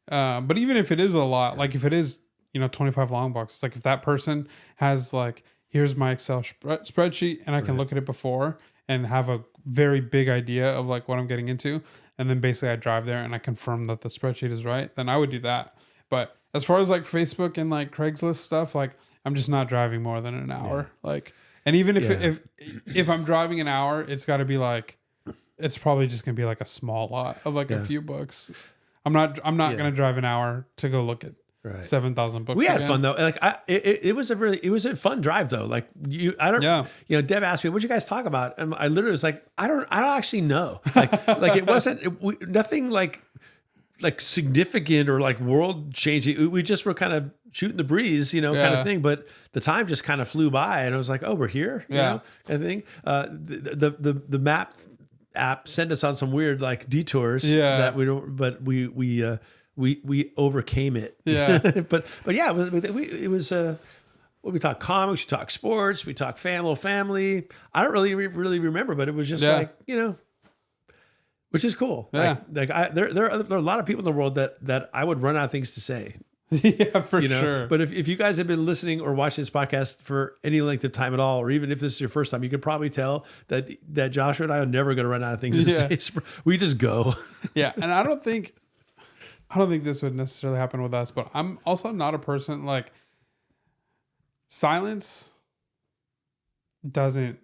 But even if it is a lot, like if it is, 25 long boxes, like if that person has like, here's my Excel spreadsheet and I can look at it before and have a very big idea of like what I'm getting into. And then basically I drive there and I confirm that the spreadsheet is right. Then I would do that. But as far as like Facebook and like Craigslist stuff, like I'm just not driving more than an hour. Yeah. Like, and even if I'm driving an hour, it's got to be like, it's probably just going to be like a small lot of like a few books. I'm not going to drive an hour to go look at 7,000 books. We had fun though. Like it was a fun drive though. Like Deb asked me, what'd you guys talk about? And I literally was like, I don't actually know. Like it wasn't nothing like significant or like world changing. We just were kind of shooting the breeze, kind of thing. But the time just kind of flew by and I was like, oh, we're here. I think the map app sent us on some weird like detours that we don't, but we overcame it. Yeah. but yeah, it was we talked comics, we talked sports, we talked family. I don't really remember, but it was just like, which is cool. Yeah. There are a lot of people in the world that I would run out of things to say. Yeah, for sure. But if you guys have been listening or watching this podcast for any length of time at all, or even if this is your first time, you could probably tell that Joshua and I are never going to run out of things to say. We just go. Yeah. And I don't think this would necessarily happen with us, but I'm also not a person like silence doesn't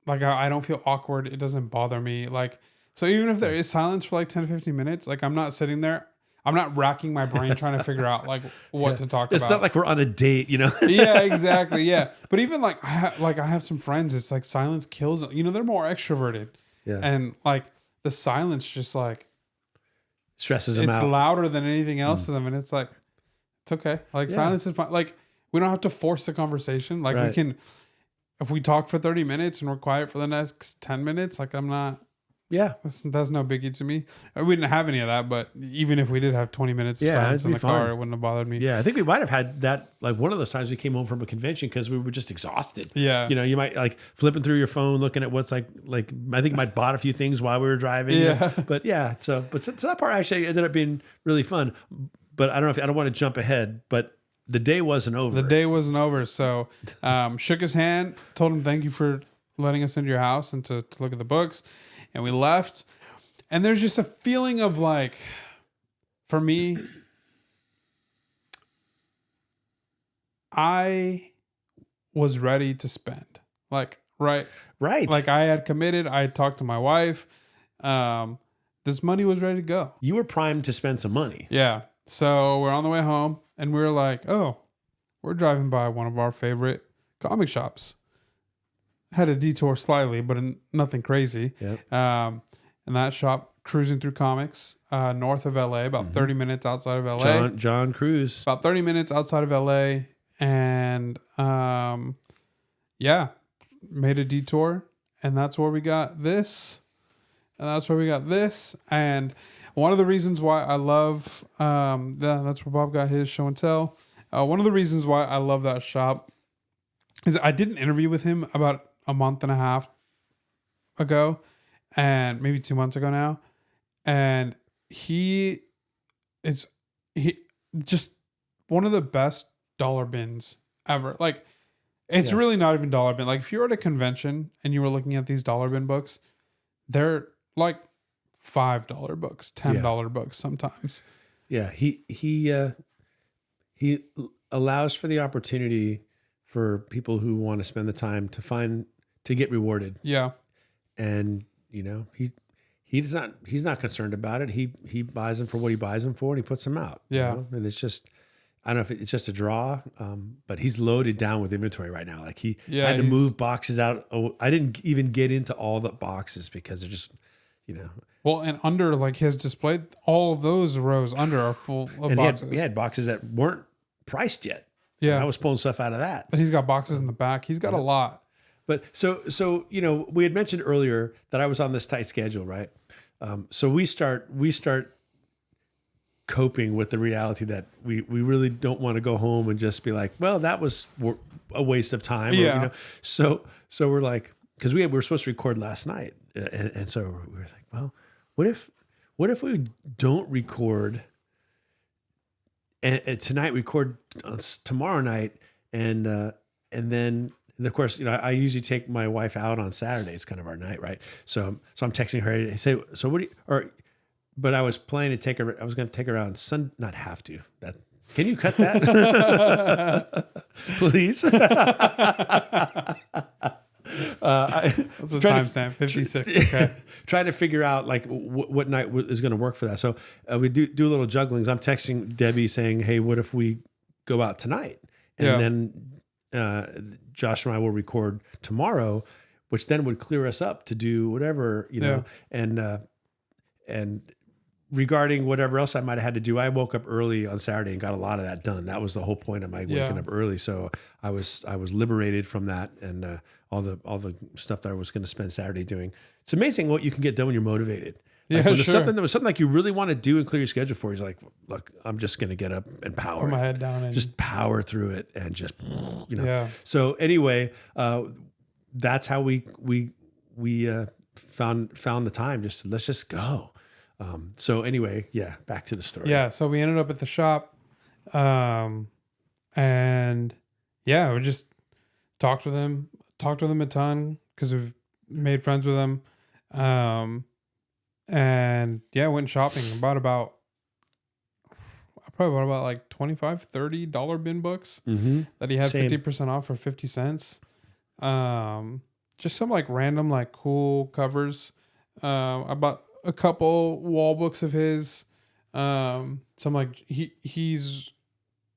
like, I don't feel awkward. It doesn't bother me. Like, so even if there is silence for like 10 to 15 minutes, like I'm not sitting there, I'm not racking my brain trying to figure out like what to talk about. It's not like we're on a date, Yeah, exactly. Yeah. But even like, I have some friends, it's like silence kills them. They're more extroverted. Yeah. And like the silence just like, stresses them out. It's louder than anything else to them. And it's like, it's okay. Like silence is fine. Like we don't have to force the conversation. Like we can, if we talk for 30 minutes and we're quiet for the next 10 minutes, like I'm not, that's no biggie to me. We didn't have any of that, but even if we did have 20 minutes of silence in the car, it wouldn't have bothered me. Yeah, I think we might have had that, like one of those times we came home from a convention because we were just exhausted. Yeah. You might like flipping through your phone, looking at what's like I think might bought a few things while we were driving. Yeah. But so that part actually ended up being really fun. But I don't want to jump ahead, but the day wasn't over. The day wasn't over. So shook his hand, told him thank you for letting us into your house and to look at the books. And we left. And there's just a feeling of like, for me, I was ready to spend. Like, right. Right. Like I had committed. I had talked to my wife. This money was ready to go. You were primed to spend some money. Yeah. So we're on the way home and we were like, oh, we're driving by one of our favorite comic shops. Had a detour slightly, but nothing crazy. Yep. And that shop, cruising through comics, north of LA, about 30 minutes outside of LA. John Cruz. About 30 minutes outside of LA. And yeah, made a detour. And that's where we got this. And that's where we got this. And one of the reasons why I love, that's where Bob got his show and tell. One of the reasons why I love that shop is I did an interview with him about a month and a half ago, and maybe 2 months ago now. And he just one of the best dollar bins ever. Like, it's really not even dollar bin. Like, if you're at a convention and you were looking at these dollar bin books, they're like $5 books, $10 books sometimes. Yeah, he allows for the opportunity for people who want to spend the time to get rewarded. Yeah. And he's not concerned about it. He buys them for what he buys them for, and he puts them out. Yeah. And it's just, I don't know if it's just a draw, but he's loaded down with inventory right now. Like he had to move boxes out. Oh, I didn't even get into all the boxes because they're just, Well, and under, like, his display, all of those rows under are full of boxes. He had boxes that weren't priced yet. Yeah. And I was pulling stuff out of that. He's got boxes in the back. He's got a lot. But so we had mentioned earlier that I was on this tight schedule, right? So we start coping with the reality that we really don't want to go home and just be like, well, that was a waste of time. Yeah. So we're like, because we were supposed to record last night, and so we were like, well, what if we don't record and tonight, record tomorrow night, and then. And of course, I usually take my wife out on Saturdays, kind of our night, right? So I'm texting her. I say, so what do you, but I was planning to take her. I was going to take her out on Sunday. Not have to. That can you cut that, please? That's a timestamp, 56. Okay. Trying to figure out like what night is going to work for that. So we do a little jugglings. I'm texting Debbie saying, hey, what if we go out tonight? And then Josh and I will record tomorrow, which then would clear us up to do whatever, and regarding whatever else I might have had to do, I woke up early on Saturday and got a lot of that done. That was the whole point of my waking up early. So I was liberated from that and all the stuff that I was going to spend Saturday doing. It's amazing what you can get done when you're motivated. Like when there's something that was something like you really want to do and clear your schedule for, he's like, look, I'm just going to get up and power. Put my head down and just power through it and just, So anyway, that's how we found the time. Let's just go. So anyway, back to the story. Yeah. So we ended up at the shop, and we just talked with him a ton because we've made friends with him. And went shopping. Probably bought about like $25, $30 bin books that he had 50% off for 50 cents. Just some like random, like cool covers. I bought a couple wall books of his. Some like he's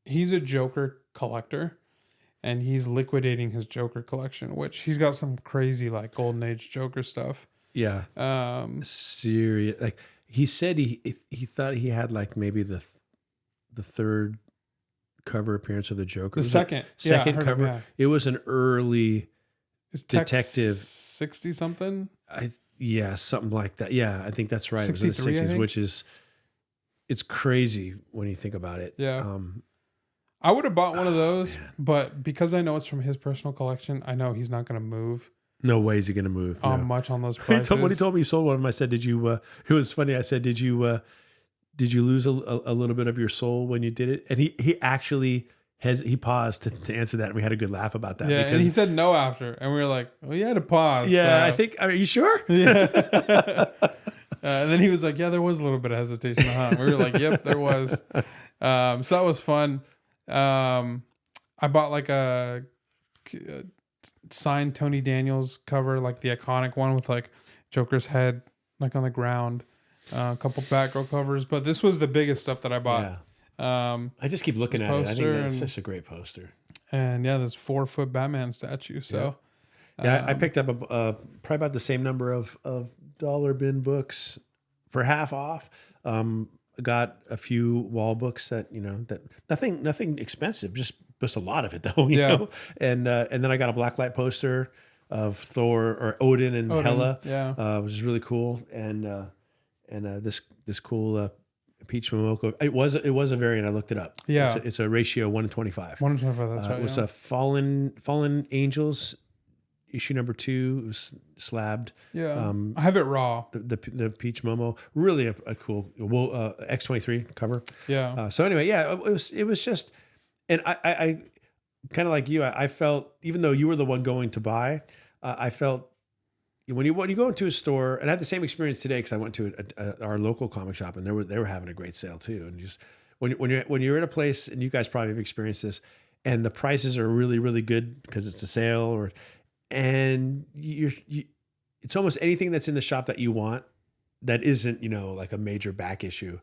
a Joker collector, and he's liquidating his Joker collection, which he's got some crazy like golden age Joker stuff. Yeah. Serious. Like he said, he thought he had like maybe the third cover appearance of the Joker. The second cover. him. It was an early detective 60 something. Something like that. Yeah, I think that's right. It was in the 60s, which is it's crazy when you think about it. Yeah. I would have bought one of those, but because I know it's from his personal collection, I know he's not going to move. No way is he going to move. Much on those prices. When he told me he sold one of them, I said, "Did you?" It was funny. I said, "Did you lose a little bit of your soul when you did it?" And he actually he paused to answer that, and we had a good laugh about that. Yeah, and he said no after, and we were like, "Well, you had to pause." Yeah, I think. Are you sure? Yeah. And then he was like, "Yeah, there was a little bit of hesitation." We were like, "Yep, there was." So that was fun. I bought like a signed Tony Daniels cover, like the iconic one with like Joker's head like on the ground. A couple Batgirl covers, but this was the biggest stuff that I bought. Yeah. I just keep looking at it. I think that's such a great poster. And yeah, this 4-foot Batman statue. So yeah, I picked up probably about the same number of dollar bin books for half off. Got a few wall books that that nothing expensive, just a lot of it though. You know? And then I got a blacklight poster of Thor or Odin and Hela, which is really cool. And this cool Peach Momoko. It was a variant. I looked it up. Yeah, it's a ratio 1:25. 1:25. That's right. It was a Fallen Angels issue number 2. It was slabbed. Yeah, I have it raw. The Peach Momo, really a cool X-23 cover. Yeah. So anyway, yeah, it was just, and I kind of like you. I felt, even though you were the one going to buy, I felt when you go into a store, and I had the same experience today because I went to our local comic shop and they were having a great sale too. And just when you're at a place, and you guys probably have experienced this, and the prices are really, really good because it's a sale, and it's almost anything that's in the shop that you want that isn't like a major back issue.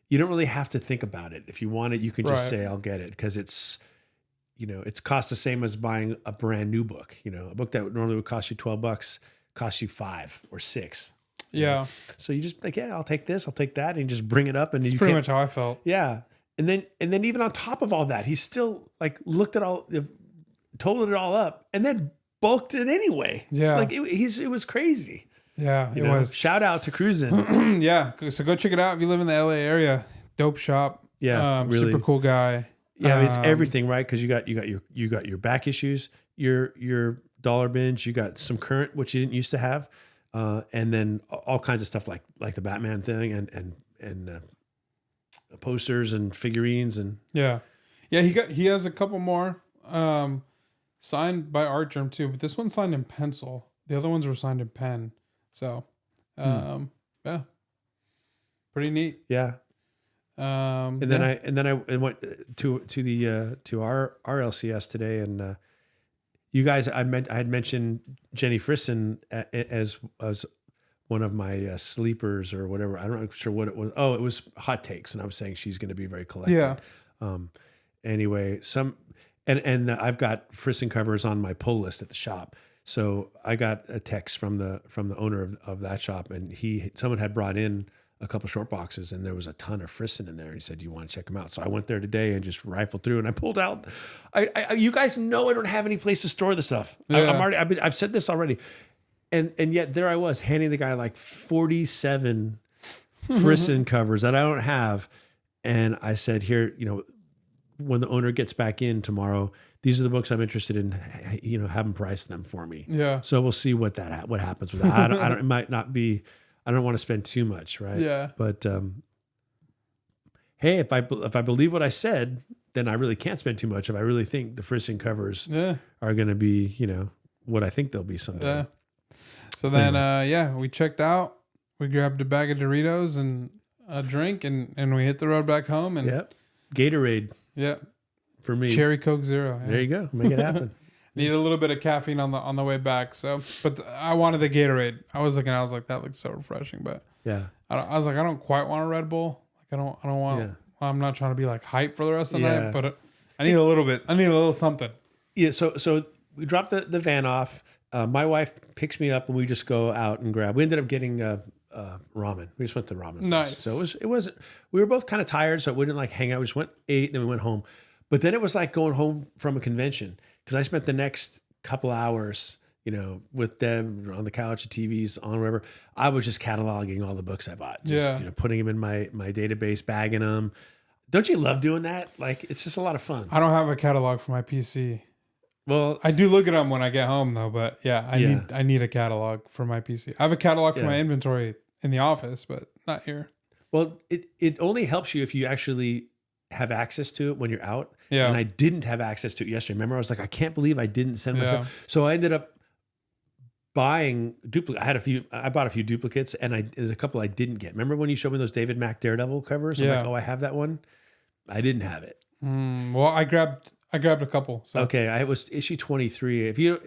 You don't really have to think about it. If you want it, you can just say, I'll get it, because it's it's cost the same as buying a brand new book. A book that normally would cost you $12 costs you $5 or $6. Yeah. So you just I'll take this, I'll take that, and you just bring it up, and that's pretty much how I felt. Yeah. And then even on top of all that, he still looked at totaled it all up, and then bulked it anyway. Yeah. It was crazy. Yeah, it was. Shout out to Cruisin'. Yeah. So go check it out if you live in the LA area. Dope shop. Yeah. Really. Super cool guy. Yeah. It's everything, right? Because you got your back issues, your dollar binge, you got some current, which you didn't used to have. And then all kinds of stuff like the Batman thing and posters and figurines and he has a couple more signed by Art Germ too, but this one's signed in pencil. The other ones were signed in pen. So yeah, pretty neat. Yeah. And then I went to our LCS today, and you guys, I had mentioned Jenny Frisson as one of my sleepers or whatever. I'm not sure what it was. Oh, it was Hot Takes, and I was saying she's going to be very collected. Yeah. Anyway, and I've got Frisson covers on my pull list at the shop. So I got a text from the owner of that shop, and someone had brought in a couple short boxes, and there was a ton of Frisson in there. And he said, "Do you want to check them out?" So I went there today and just rifled through, and I pulled out. You guys know I don't have any place to store the stuff. Yeah. I've said this already, and yet there I was handing the guy like 47 Frisson covers that I don't have, and I said, "Here, when the owner gets back in tomorrow, these are the books I'm interested in. Have them price them for me." Yeah. So we'll see what happens with that. I don't. It might not be. I don't want to spend too much, right? Yeah. But hey, if I believe what I said, then I really can't spend too much. If I really think the Frisson covers are going to be, what I think they'll be someday. Yeah. So then, we checked out. We grabbed a bag of Doritos and a drink, and we hit the road back home. And yep. Gatorade. Yeah. For me. Cherry Coke Zero. Yeah. There you go. Make it happen. Need a little bit of caffeine on the way back. So, but I wanted the Gatorade. I was like, that looks so refreshing. But yeah, I was like, I don't quite want a Red Bull. Like, I don't want. Yeah. I'm not trying to be like hype for the rest of the night, but I need a little bit. I need a little something. Yeah. So we dropped the van off. My wife picks me up, and we just go out and grab. We ended up getting ramen. We just went to ramen. Nice. So it was. We were both kind of tired, so we didn't like hang out. We just went, ate, then we went home. But then it was like going home from a convention, because I spent the next couple hours, with them on the couch, the TVs on, wherever. I was just cataloging all the books I bought, just putting them in my database, bagging them. Don't you love doing that? Like, it's just a lot of fun. I don't have a catalog for my PC. Well, I do look at them when I get home though, but I need a catalog for my PC. I have a catalog for my inventory in the office, but not here. Well, it only helps you if you actually have access to it when you're out. Yeah. And I didn't have access to it yesterday. Remember, I was like, I can't believe I didn't send myself. So I ended up buying duplicate. I bought a few duplicates, and there's a couple I didn't get. Remember when you showed me those David Mack Daredevil covers? I'm like, oh, I have that one. I didn't have it. Well, I grabbed I grabbed a couple. So. Okay, I was issue 23. If you,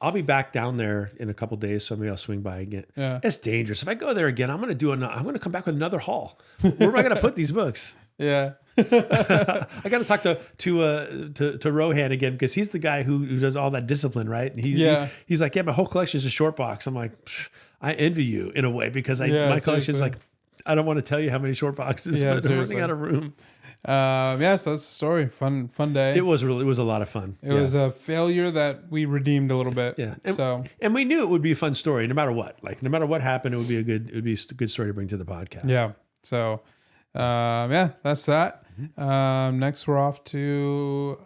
I'll be back down there in a couple days, so maybe I'll swing by again. Yeah. It's dangerous. If I go there again, I'm going to come back with another haul. Where am I going to put these books? Yeah. I got to talk to Rohan again, because he's the guy who does all that discipline, right? And he's like, yeah, my whole collection is a short box. I'm like, I envy you in a way, because my collection is like, I don't want to tell you how many short boxes, but I'm running out of room. So that's the story. Fun day. It was a lot of fun. It was a failure that we redeemed a little bit. Yeah. And we knew it would be a fun story, no matter what. Like, no matter what happened, it would be a good story to bring to the podcast. Yeah. So, that's that. Next we're off to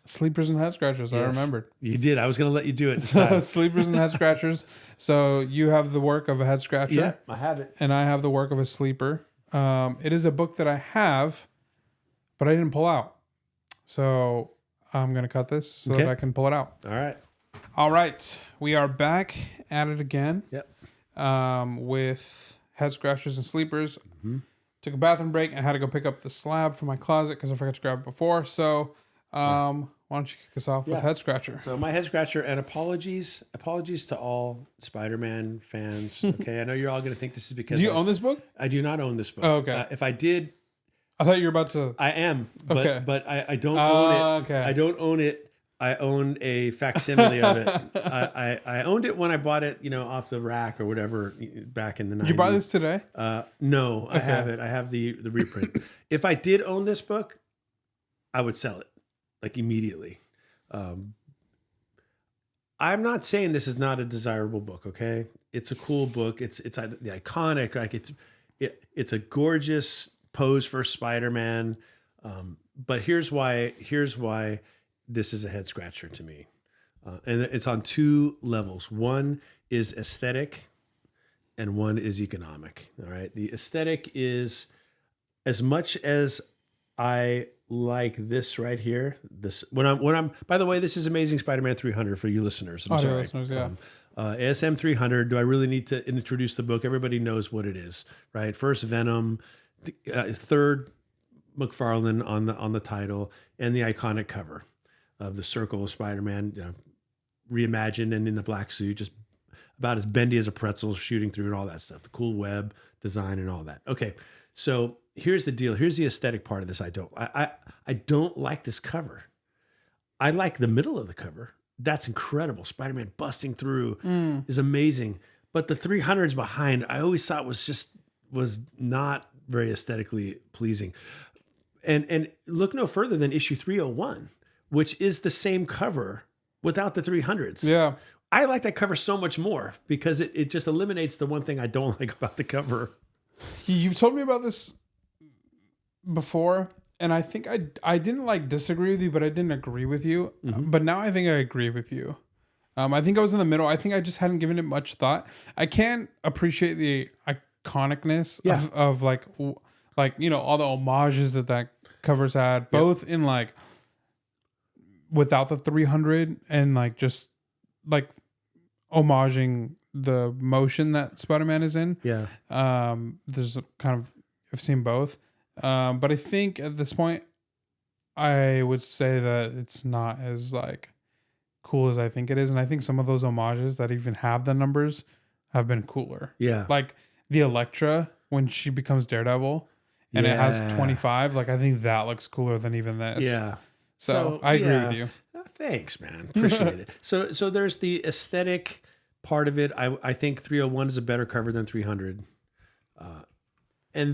Sleepers and Head Scratchers. Yes. I remembered. You did. I was going to let you do it this time. Sleepers and Head Scratchers. So you have the work of a head scratcher. Yeah, I have it. And I have the work of a sleeper. It is a book that I have, but I didn't pull out. So I'm going to cut this so that I can pull it out. All right. We are back at it again. Yep. With Head Scratchers and Sleepers. Mm-hmm. Took a bathroom break and had to go pick up the slab from my closet because I forgot to grab it before. So why don't you kick us off with Head Scratcher? So my Head Scratcher, and apologies to all Spider-Man fans. Okay, I know you're all going to think this is because... Do you own this book? I do not own this book. Oh, okay. If I did... I thought you were about to... I am, but I don't own it. Okay. I don't own it. I own a facsimile of it. I owned it when I bought it, off the rack or whatever back in the 90s. Did you buy this today? No, I have it. I have the reprint. If I did own this book, I would sell it like immediately. I'm not saying this is not a desirable book. Okay, it's a cool book. It's the iconic. Like it's a gorgeous pose for Spider-Man. But here's why this is a head scratcher to me. And it's on two levels. One is aesthetic and one is economic. All right. The aesthetic is, as much as I like this right here, when I'm, by the way, this is Amazing Spider-Man 300 for you listeners. I'm sorry. Listeners, yeah. ASM 300. Do I really need to introduce the book? Everybody knows what it is, right? First Venom, third McFarlane on the title, and the iconic cover of the circle of Spider-Man, reimagined and in the black suit, just about as bendy as a pretzel, shooting through and all that stuff. The cool web design and all that. Okay, so here's the deal. Here's the aesthetic part of this. I don't like this cover. I like the middle of the cover. That's incredible. Spider-Man busting through is amazing. But the 300s behind, I always thought was not very aesthetically pleasing. And look no further than issue 301. Which is the same cover without the 300s. Yeah. I like that cover so much more because it just eliminates the one thing I don't like about the cover. You've told me about this before, and I think I didn't disagree with you, but I didn't agree with you. Mm-hmm. But now I think I agree with you. I think I was in the middle. I think I just hadn't given it much thought. I can appreciate the iconicness of all the homages that covers had, both in without the 300 and just homaging the motion that Spider-Man is in. Yeah. There's I've seen both. But I think at this point I would say that it's not as cool as I think it is. And I think some of those homages that even have the numbers have been cooler. Yeah. Like the Elektra when she becomes Daredevil and it has 25. I think that looks cooler than even this. Yeah. So I agree with you. Thanks, man. Appreciate it. So there's the aesthetic part of it. I think 301 is a better cover than 300. And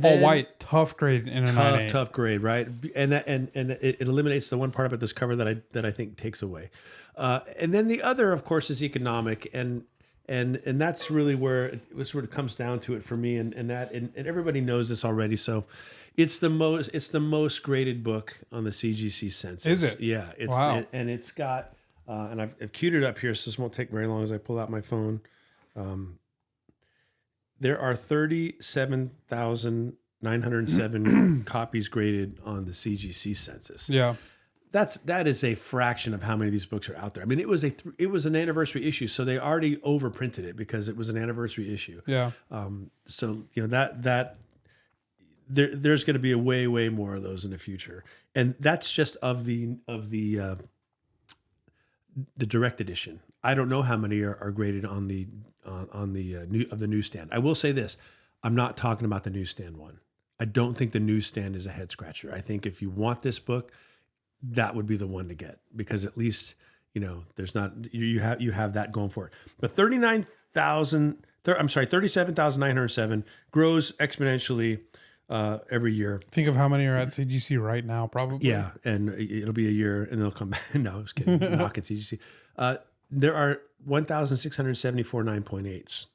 then all white, tough grade in a tough grade, right? And it eliminates the one part about this cover that I think takes away. And then the other, of course, is economic, and that's really where it sort of comes down to it for me. And everybody knows this already. So it's the most graded book on the CGC census. Is it? Yeah. Wow. And it's got and I've queued it up here, so this won't take very long as I pull out my phone. There are 37,907 copies graded on the CGC census. Yeah. That is a fraction of how many of these books are out there. I mean, it was an anniversary issue, so they already overprinted it because it was an anniversary issue. Yeah. So there's going to be a way more of those in the future, and that's just of the direct edition. I don't know how many are graded on the newsstand. I will say this: I'm not talking about the newsstand one. I don't think the newsstand is a head scratcher. I think if you want this book, that would be the one to get, because at least there's not you have that going for it. But 37,907 grows exponentially every year. Think of how many are at CGC right now, probably. Yeah, and it'll be a year, and they'll come back. No, I was kidding. Not at CGC. There are 1,674 9.8s,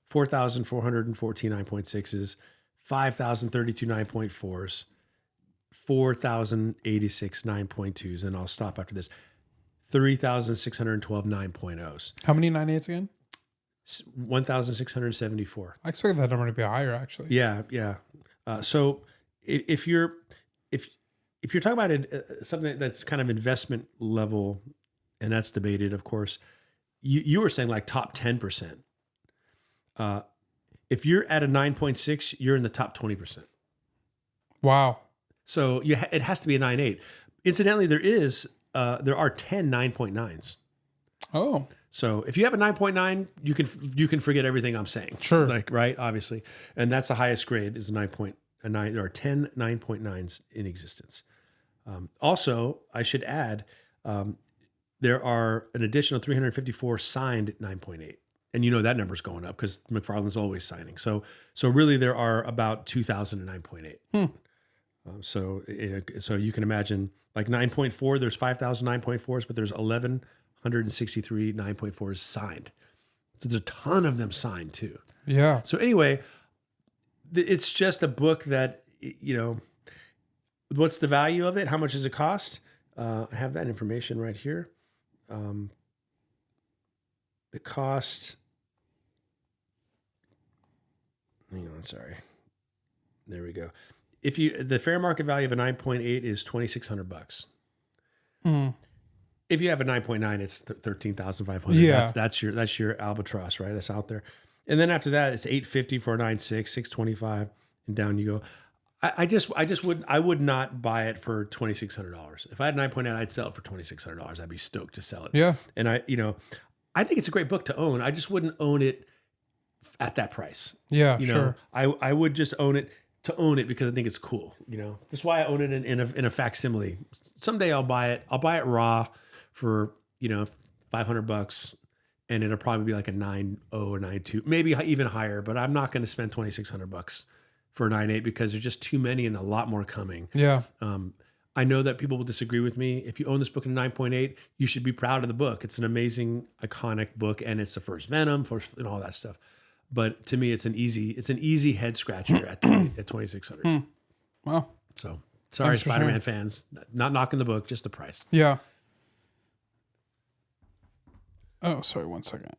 4,414 9.6s, 5,032 9.4s, 4,086 9.2s, and I'll stop after this. 3,612 9.0s. How many 9.8s again? 1,674. I expect that number to be higher, actually. Yeah. So if you're talking about something that's kind of investment level, and that's debated, of course, you were saying like top 10%. If you're at a 9.6, you're in the top 20%. Wow. So it has to be a 9.8. Incidentally, there are 10 9.9s. Oh. So if you have a 9.9, you can forget everything I'm saying. Sure. Right? Obviously. And that's the highest grade is a 9.9. There are 10 9.9s in existence. Also, I should add, there are an additional 354 signed 9.8. And that number's going up because McFarland's always signing. So really there are about 2,000 9.8. So you can imagine like 9.4, there's 5,000 9.4s, but there's 1,163 9.4s signed. So there's a ton of them signed too. Yeah. So anyway, it's just a book that, what's the value of it? How much does it cost? I have that information right here. The cost, hang on, sorry. There we go. The fair market value of a 9.8 is $2,600. Mm. If you have a 9.9, it's 13,500. Yeah. That's your albatross, right? That's out there. And then after that, it's $850 for a 9.6, $625, and down you go. I would not buy it for $2,600. If I had 9.9, I'd sell it for $2,600. I'd be stoked to sell it. Yeah. And I think it's a great book to own. I just wouldn't own it at that price. Yeah, sure. I would just own it to own it because I think it's cool. That's why I own it in a facsimile. Someday I'll buy it. I'll buy it raw for $500, and it'll probably be like a 9.0 or 9.2, maybe even higher. But I'm not going to spend $2,600 for a 9.8 because there's just too many and a lot more coming. Yeah. I know that people will disagree with me. If you own this book in a 9.8, you should be proud of the book. It's an amazing, iconic book, and it's the first Venom, and all that stuff. But to me, it's an easy head scratcher at $2,600. Wow. So sorry, Thanks for Spider-Man sharing. fans, not knocking the book, just the price. Yeah. Oh, sorry. 1 second.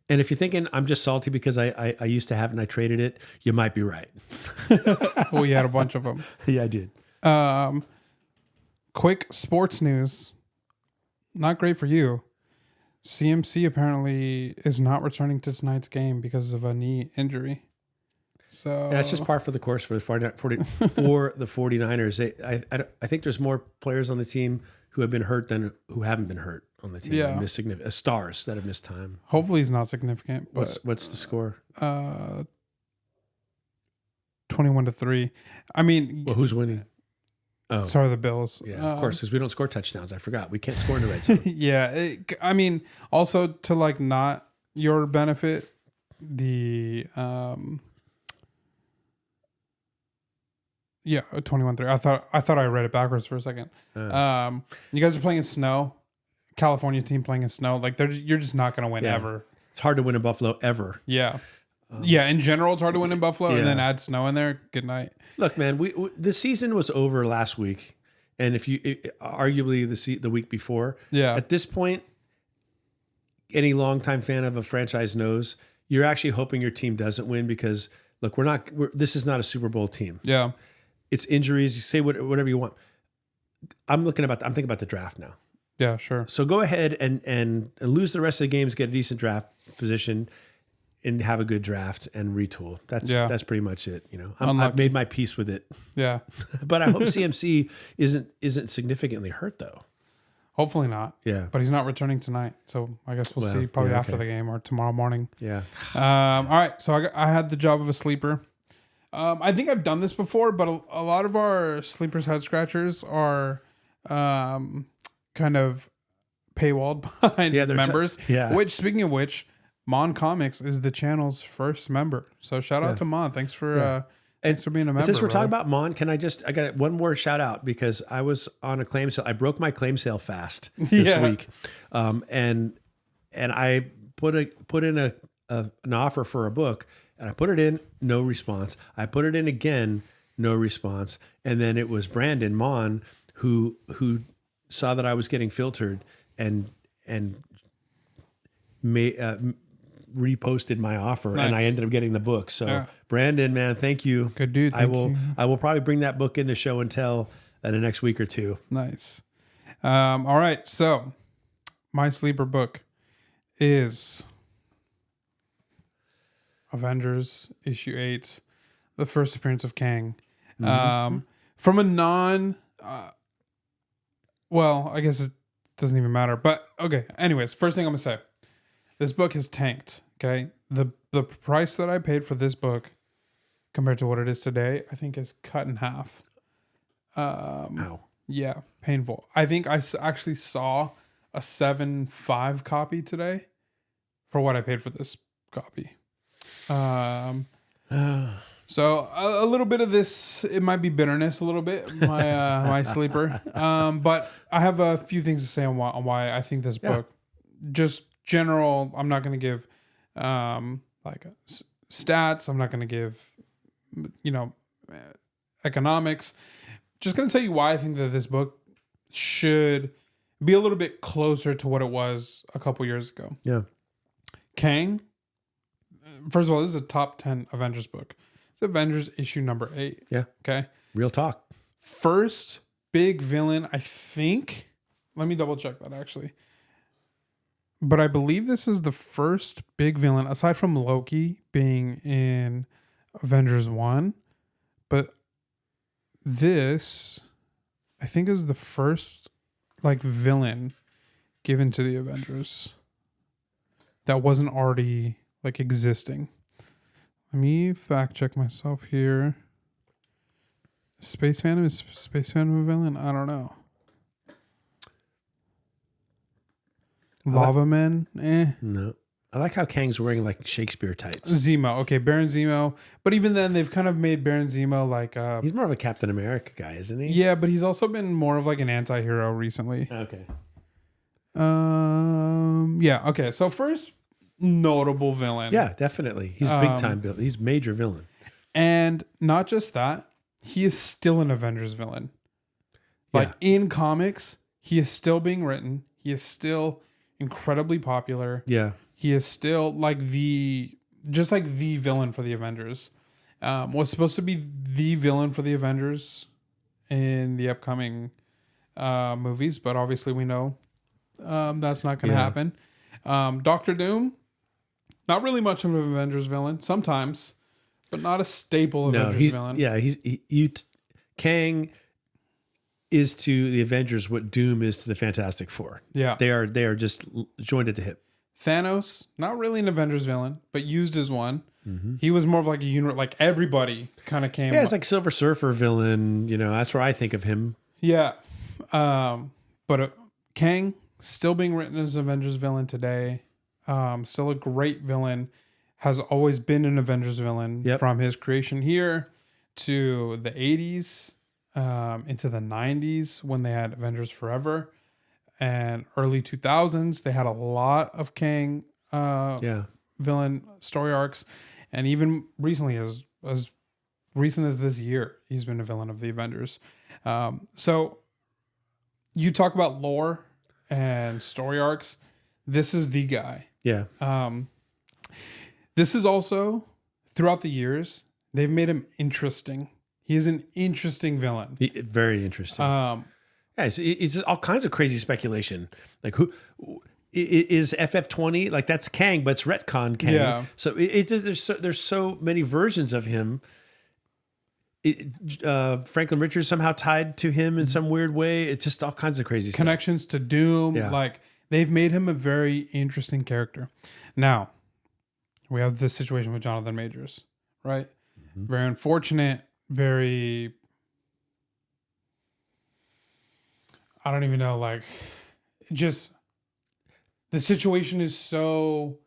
And if you're thinking I'm just salty because I used to have it and I traded it, you might be right. Well, you had a bunch of them. Yeah, I did. Quick sports news. Not great for you. CMC apparently is not returning to tonight's game because of a knee injury. So That's just par for the course for the 49ers. I think there's more players on the team who have been hurt than who haven't been hurt on the team. Yeah. Stars that have missed time. Hopefully he's not significant. But What's the score? 21-3. I mean, Well, who's winning? Oh, sorry, the Bills. yeah, of course, because we don't score touchdowns. I forgot. We can't score in the red zone. Yeah. I mean, also to like not your benefit, the 21-3. I thought I read it backwards for a second. You guys are playing in snow. California team playing in snow. Like you're just not going to win ever. It's hard to win in Buffalo ever. Yeah. In general, it's hard to win in Buffalo, and Yeah. then add snow in there. Good night. Look, man, the season was over last week, and arguably the week before. Yeah. At this point, any longtime fan of a franchise knows you're actually hoping your team doesn't win because look, this is not a Super Bowl team. Yeah. It's injuries. You say whatever you want. I'm thinking about the draft now. Yeah, sure. So go ahead and lose the rest of the games, get a decent draft position. and have a good draft and retool. That's pretty much it. I've made my peace with it. Yeah. But I hope CMC isn't significantly hurt though. Hopefully not. Yeah. But he's not returning tonight. So I guess we'll see probably after the game or tomorrow morning. Yeah. All right. So I had the job of a sleeper. I think I've done this before, but a lot of our sleepers head scratchers are kind of paywalled behind members. Which, speaking of which, Mon Comics is the channel's first member. So shout out to Mon. Thanks for being a member. Since we're talking about Mon, I got one more shout out because I was on a claim sale. I broke my claim sale fast this week, and I put in an offer for a book, and I put it in, no response. I put it in again, no response, and then it was Brandon Mon who saw that I was getting filtered and reposted my offer, and I ended up getting the book. So Brandon, man, thank you. Good dude. I will probably bring that book into show and tell in the next week or two. Nice. All right. So my sleeper book is Avengers issue 8, the first appearance of Kang. From a non, well, I guess it doesn't even matter, but okay. Anyways, first thing I'm gonna say, this book has tanked. Okay. The price that I paid for this book compared to what it is today, I think is cut in half. Ow. Yeah. Painful. I think I actually saw a 7.5 copy today for what I paid for this copy. So a little bit of this, it might be bitterness a little bit, my sleeper. But I have a few things to say on why I think this book, just general, I'm not going to give stats. I'm not going to give, economics. Just going to tell you why I think that this book should be a little bit closer to what it was a couple years ago. Yeah. Kang, first of all, this is a top 10 Avengers book. It's Avengers issue number 8. Yeah. Okay. Real talk. First big villain, I think. Let me double check that actually. But I believe this is the first big villain, aside from Loki being in Avengers 1. But this, I think, is the first villain given to the Avengers that wasn't already existing. Let me fact check myself here. Space Phantom, is Space Phantom a villain? I don't know. Lava Men? No. I like how Kang's wearing Shakespeare tights. Zemo. Okay, Baron Zemo. But even then, they've kind of made Baron Zemo he's more of a Captain America guy, isn't he? Yeah, but he's also been more of an anti-hero recently. Okay. Yeah, okay. So first notable villain. Yeah, definitely. He's big time villain. He's major villain. And not just that, he is still an Avengers villain. In comics, he is still being written. He is still incredibly popular. Yeah. He is still the villain for the Avengers. Was supposed to be the villain for the Avengers in the upcoming movies, but obviously we know that's not going to happen. Doctor Doom, not really much of an Avengers villain. Sometimes, but not a staple Avengers villain. Yeah, Kang is to the Avengers what Doom is to the Fantastic Four. Yeah, they are just joined at the hip. Thanos, not really an Avengers villain, but used as one. Mm-hmm. He was more of a unit. Everybody kind of came. Yeah, it's like Silver Surfer villain. That's where I think of him. Yeah, but Kang still being written as Avengers villain today. Still a great villain. Has always been an Avengers villain from his creation here to the 80s, into the 90s when they had Avengers Forever, and early 2000s they had a lot of Kang villain story arcs, and even recently, as recent as this year, he's been a villain of the Avengers. So you talk about lore and story arcs. This is the guy. Yeah. This is also, throughout the years, they've made him interesting. He is an interesting villain. Very interesting. It's all kinds of crazy speculation. Who is FF20 like that's Kang, but it's retcon Kang. Yeah. So there's so many versions of him. Franklin Richards somehow tied to him in some weird way. It's just all kinds of crazy connections to Doom. Yeah. Like they've made him a very interesting character. Now we have this situation with Jonathan Majors, right? Mm-hmm. Very unfortunate. Very. I don't even know. Like, just the situation is so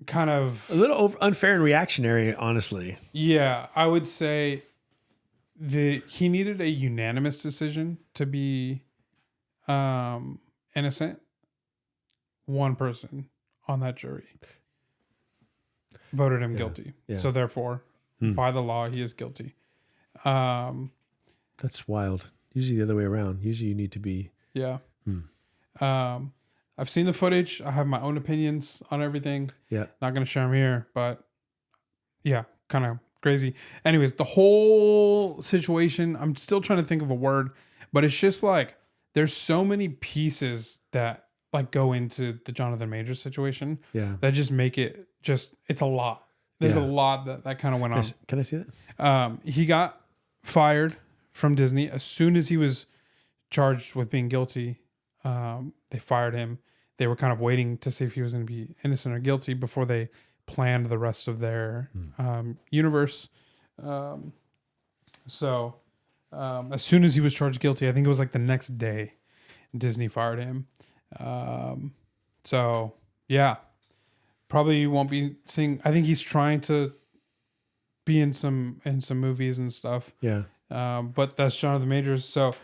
kind of a little unfair and reactionary, honestly. Yeah, I would say he needed a unanimous decision to be innocent. One person on that jury voted him guilty. Yeah. So therefore, by the law, he is guilty. That's wild. Usually the other way around. Usually you need to be. Yeah. I've seen the footage. I have my own opinions on everything. Yeah. Not going to share them here, but yeah, kind of crazy. Anyways, the whole situation, I'm still trying to think of a word, but it's just like there's so many pieces that like go into the Jonathan Majors situation that just make it just, it's a lot. There's a lot that kind of went on. Can I see that? He got fired from Disney as soon as he was charged with being guilty. They fired him. They were kind of waiting to see if he was going to be innocent or guilty before they planned the rest of their universe. So as soon as he was charged guilty, I think it was like the next day, Disney fired him. So yeah, probably won't be seeing. I think he's trying to be in some movies and stuff. Yeah. But that's Jonathan Majors. So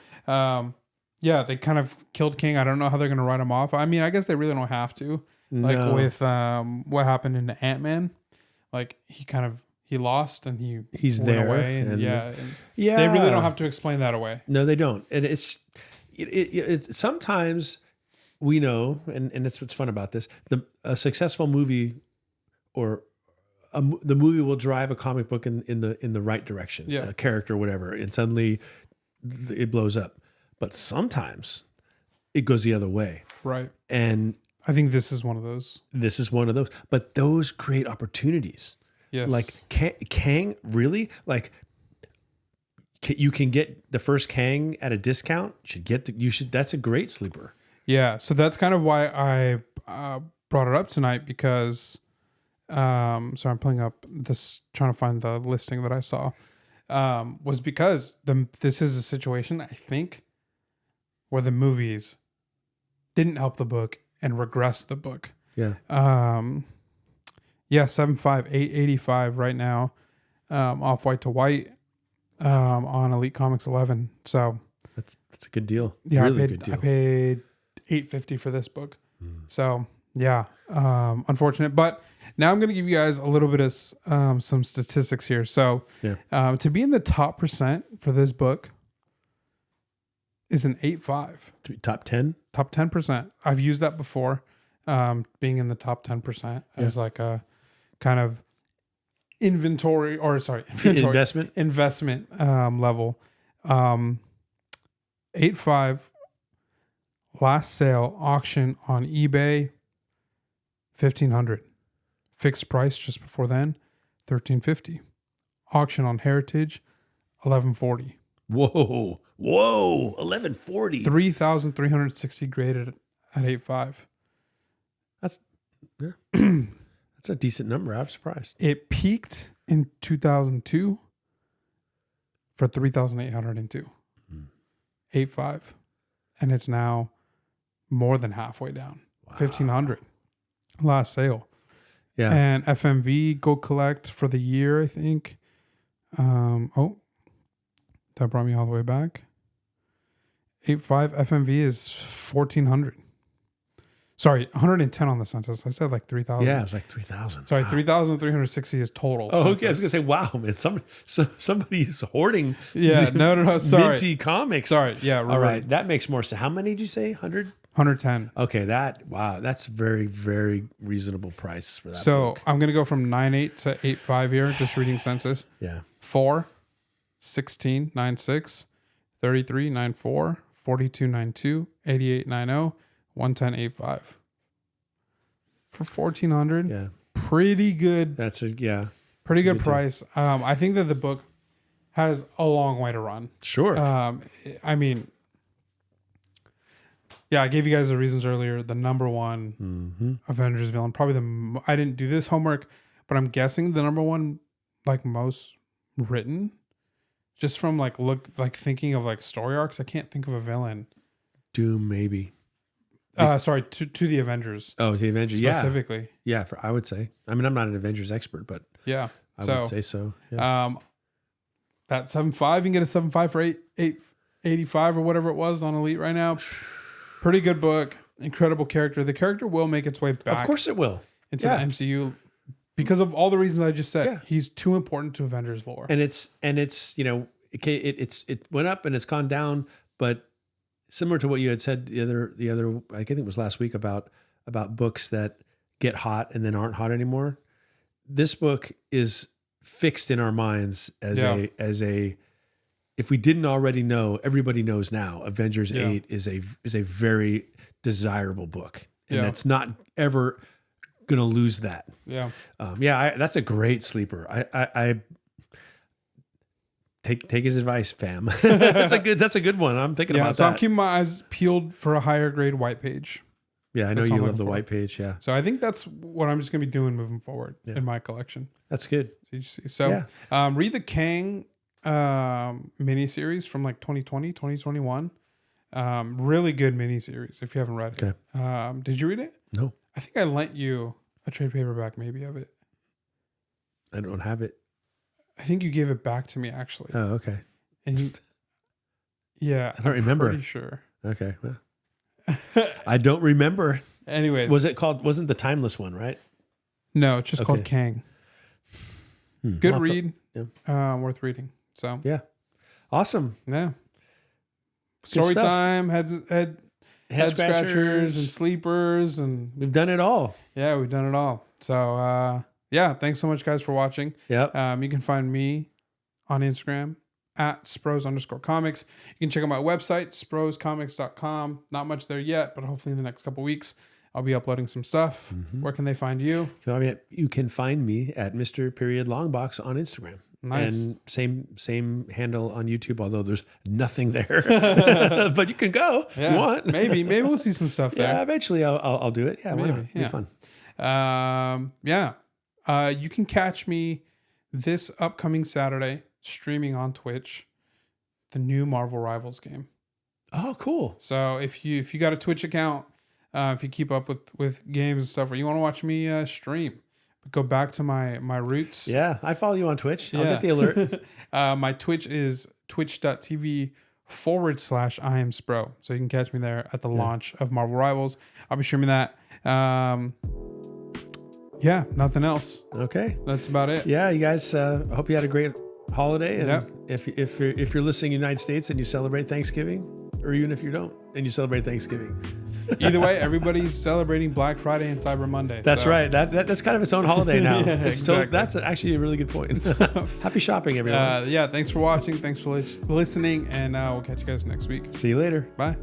yeah, they kind of killed King. I don't know how they're going to write him off. I mean, I guess they really don't have to. Like with what happened in Ant-Man, like he lost and he's went there away and yeah. They really don't have to explain that away. No, they don't. And it's sometimes we know, and that's what's fun about this. A successful movie or the movie will drive a comic book in the right direction, a character, or whatever, and suddenly it blows up. But sometimes it goes the other way, right? And I think this is one of those. This is one of those. But those create opportunities. Yes. Like Kang, really? Like you can get the first Kang at a discount. That's a great sleeper. Yeah. So that's kind of why I brought it up tonight because. Sorry, I'm pulling up this, trying to find the listing that I saw. Was because this is a situation I think where the movies didn't help the book and regressed the book. Yeah. 7.5, right now, off white to white, on Elite Comics 11. So that's a good deal. Yeah, really good deal. I paid $8.50 for this book. So yeah, unfortunate, but now I'm going to give you guys a little bit of some statistics here. So to be in the top % for this book is an 8.5. Top 10? Top 10%. I've used that before. Being in the top 10% as like a kind of investment level. 8.5 last sale auction on eBay, $1,500. Fixed price just before then, $1,350. Auction on Heritage, $1,140. Whoa, $1,140. 3,360 graded at 8.5. That's a decent number. I'm surprised. It peaked in 2002 for 3,802. 8.5, and it's now more than halfway down. 1,500 last sale. Yeah. And FMV go collect for the year, I think. That brought me all the way back. 8.5 FMV is 1,400. Sorry, 110 on the census. I said like 3,000. Yeah, it was like 3,000. Sorry, 3,360 is total. Oh, okay. I was gonna say, wow, man, somebody's hoarding. Yeah, no. Sorry, minty comics. Sorry, yeah. All right, that makes more sense. How many did you say? 100. 110. Okay, that's very, very reasonable price for that. So book. I'm gonna go from 9.8 to 8.5 here, just reading census. Yeah. 4, 16, 96, 33, 94, 42, 92, 88, 90, 110.85 for 1,400. Yeah, Pretty good. that's a Pretty good good price. I think that the book has a long way to run. sure. I mean, yeah, I gave you guys the reasons earlier. The number one Avengers villain, probably I didn't do this homework, but I'm guessing the number one, like most written, just from thinking of like story arcs. I can't think of a villain. Doom, maybe. Sorry, to the Avengers. Oh, the Avengers, specifically. Yeah, I would say. I mean, I'm not an Avengers expert, but Yeah, I would say so. Yeah. That 7.5, you can get a 7.5 for 8.85 or whatever it was on Elite right now. Pretty good book. Incredible character. The character will make its way back. Of course it will. Into the MCU because of all the reasons I just said. Yeah. He's too important to Avengers lore. And it's it went up and it's gone down, but similar to what you had said the other I think it was last week about books that get hot and then aren't hot anymore. This book is fixed in our minds as a if we didn't already know, everybody knows now. Avengers 8 is a very desirable book, and it's not ever gonna lose that. Yeah, that's a great sleeper. I take his advice, fam. That's a good one. I'm thinking about that. So I'm keeping my eyes peeled for a higher grade white page. Yeah, I know you love the white page. Yeah, so I think that's what I'm just gonna be doing moving forward in my collection. That's good. So read the Kang miniseries from like 2020, 2021. Really good miniseries if you haven't read it. Did you read it? No. I think I lent you a trade paperback maybe of it. I don't have it. I think you gave it back to me actually. Oh, okay. And you, yeah, I don't remember. Pretty sure. Okay. Well, I don't remember. Anyways, wasn't the Timeless one, right? No, it's just called Kang. Good read. Worth reading. So yeah. Awesome. Yeah. Story time, head scratchers and sleepers, and we've done it all. Yeah, we've done it all. So thanks so much guys for watching. Yep. You can find me on Instagram at spros_comics. You can check out my website, sproscomics.com. Not much there yet, but hopefully in the next couple weeks I'll be uploading some stuff. Where can they find you? So, you can find me at Mr. Longbox on Instagram. Nice. And same handle on YouTube, although there's nothing there. But you can go if you want. Maybe we'll see some stuff there. Yeah, eventually I'll do it. Yeah, maybe. Why not? It'll be fun. You can catch me this upcoming Saturday streaming on Twitch the new Marvel Rivals game. Oh, cool. So if you got a Twitch account, if you keep up with games and stuff, or you want to watch me stream, go back to my roots. Yeah, I follow you on Twitch. I'll get the alert. My Twitch is twitch.tv/IamSpro. So you can catch me there at the launch of Marvel Rivals. I'll be streaming that. Nothing else. Okay. That's about it. Yeah, you guys, I hope you had a great holiday. And if you're listening in the United States and you celebrate Thanksgiving, or even if you don't and you celebrate Thanksgiving. Either way, everybody's celebrating Black Friday and Cyber Monday. That's right. That's kind of its own holiday now. Exactly. That's actually a really good point. Happy shopping, everyone. Thanks for watching. Thanks for listening. And we'll catch you guys next week. See you later. Bye.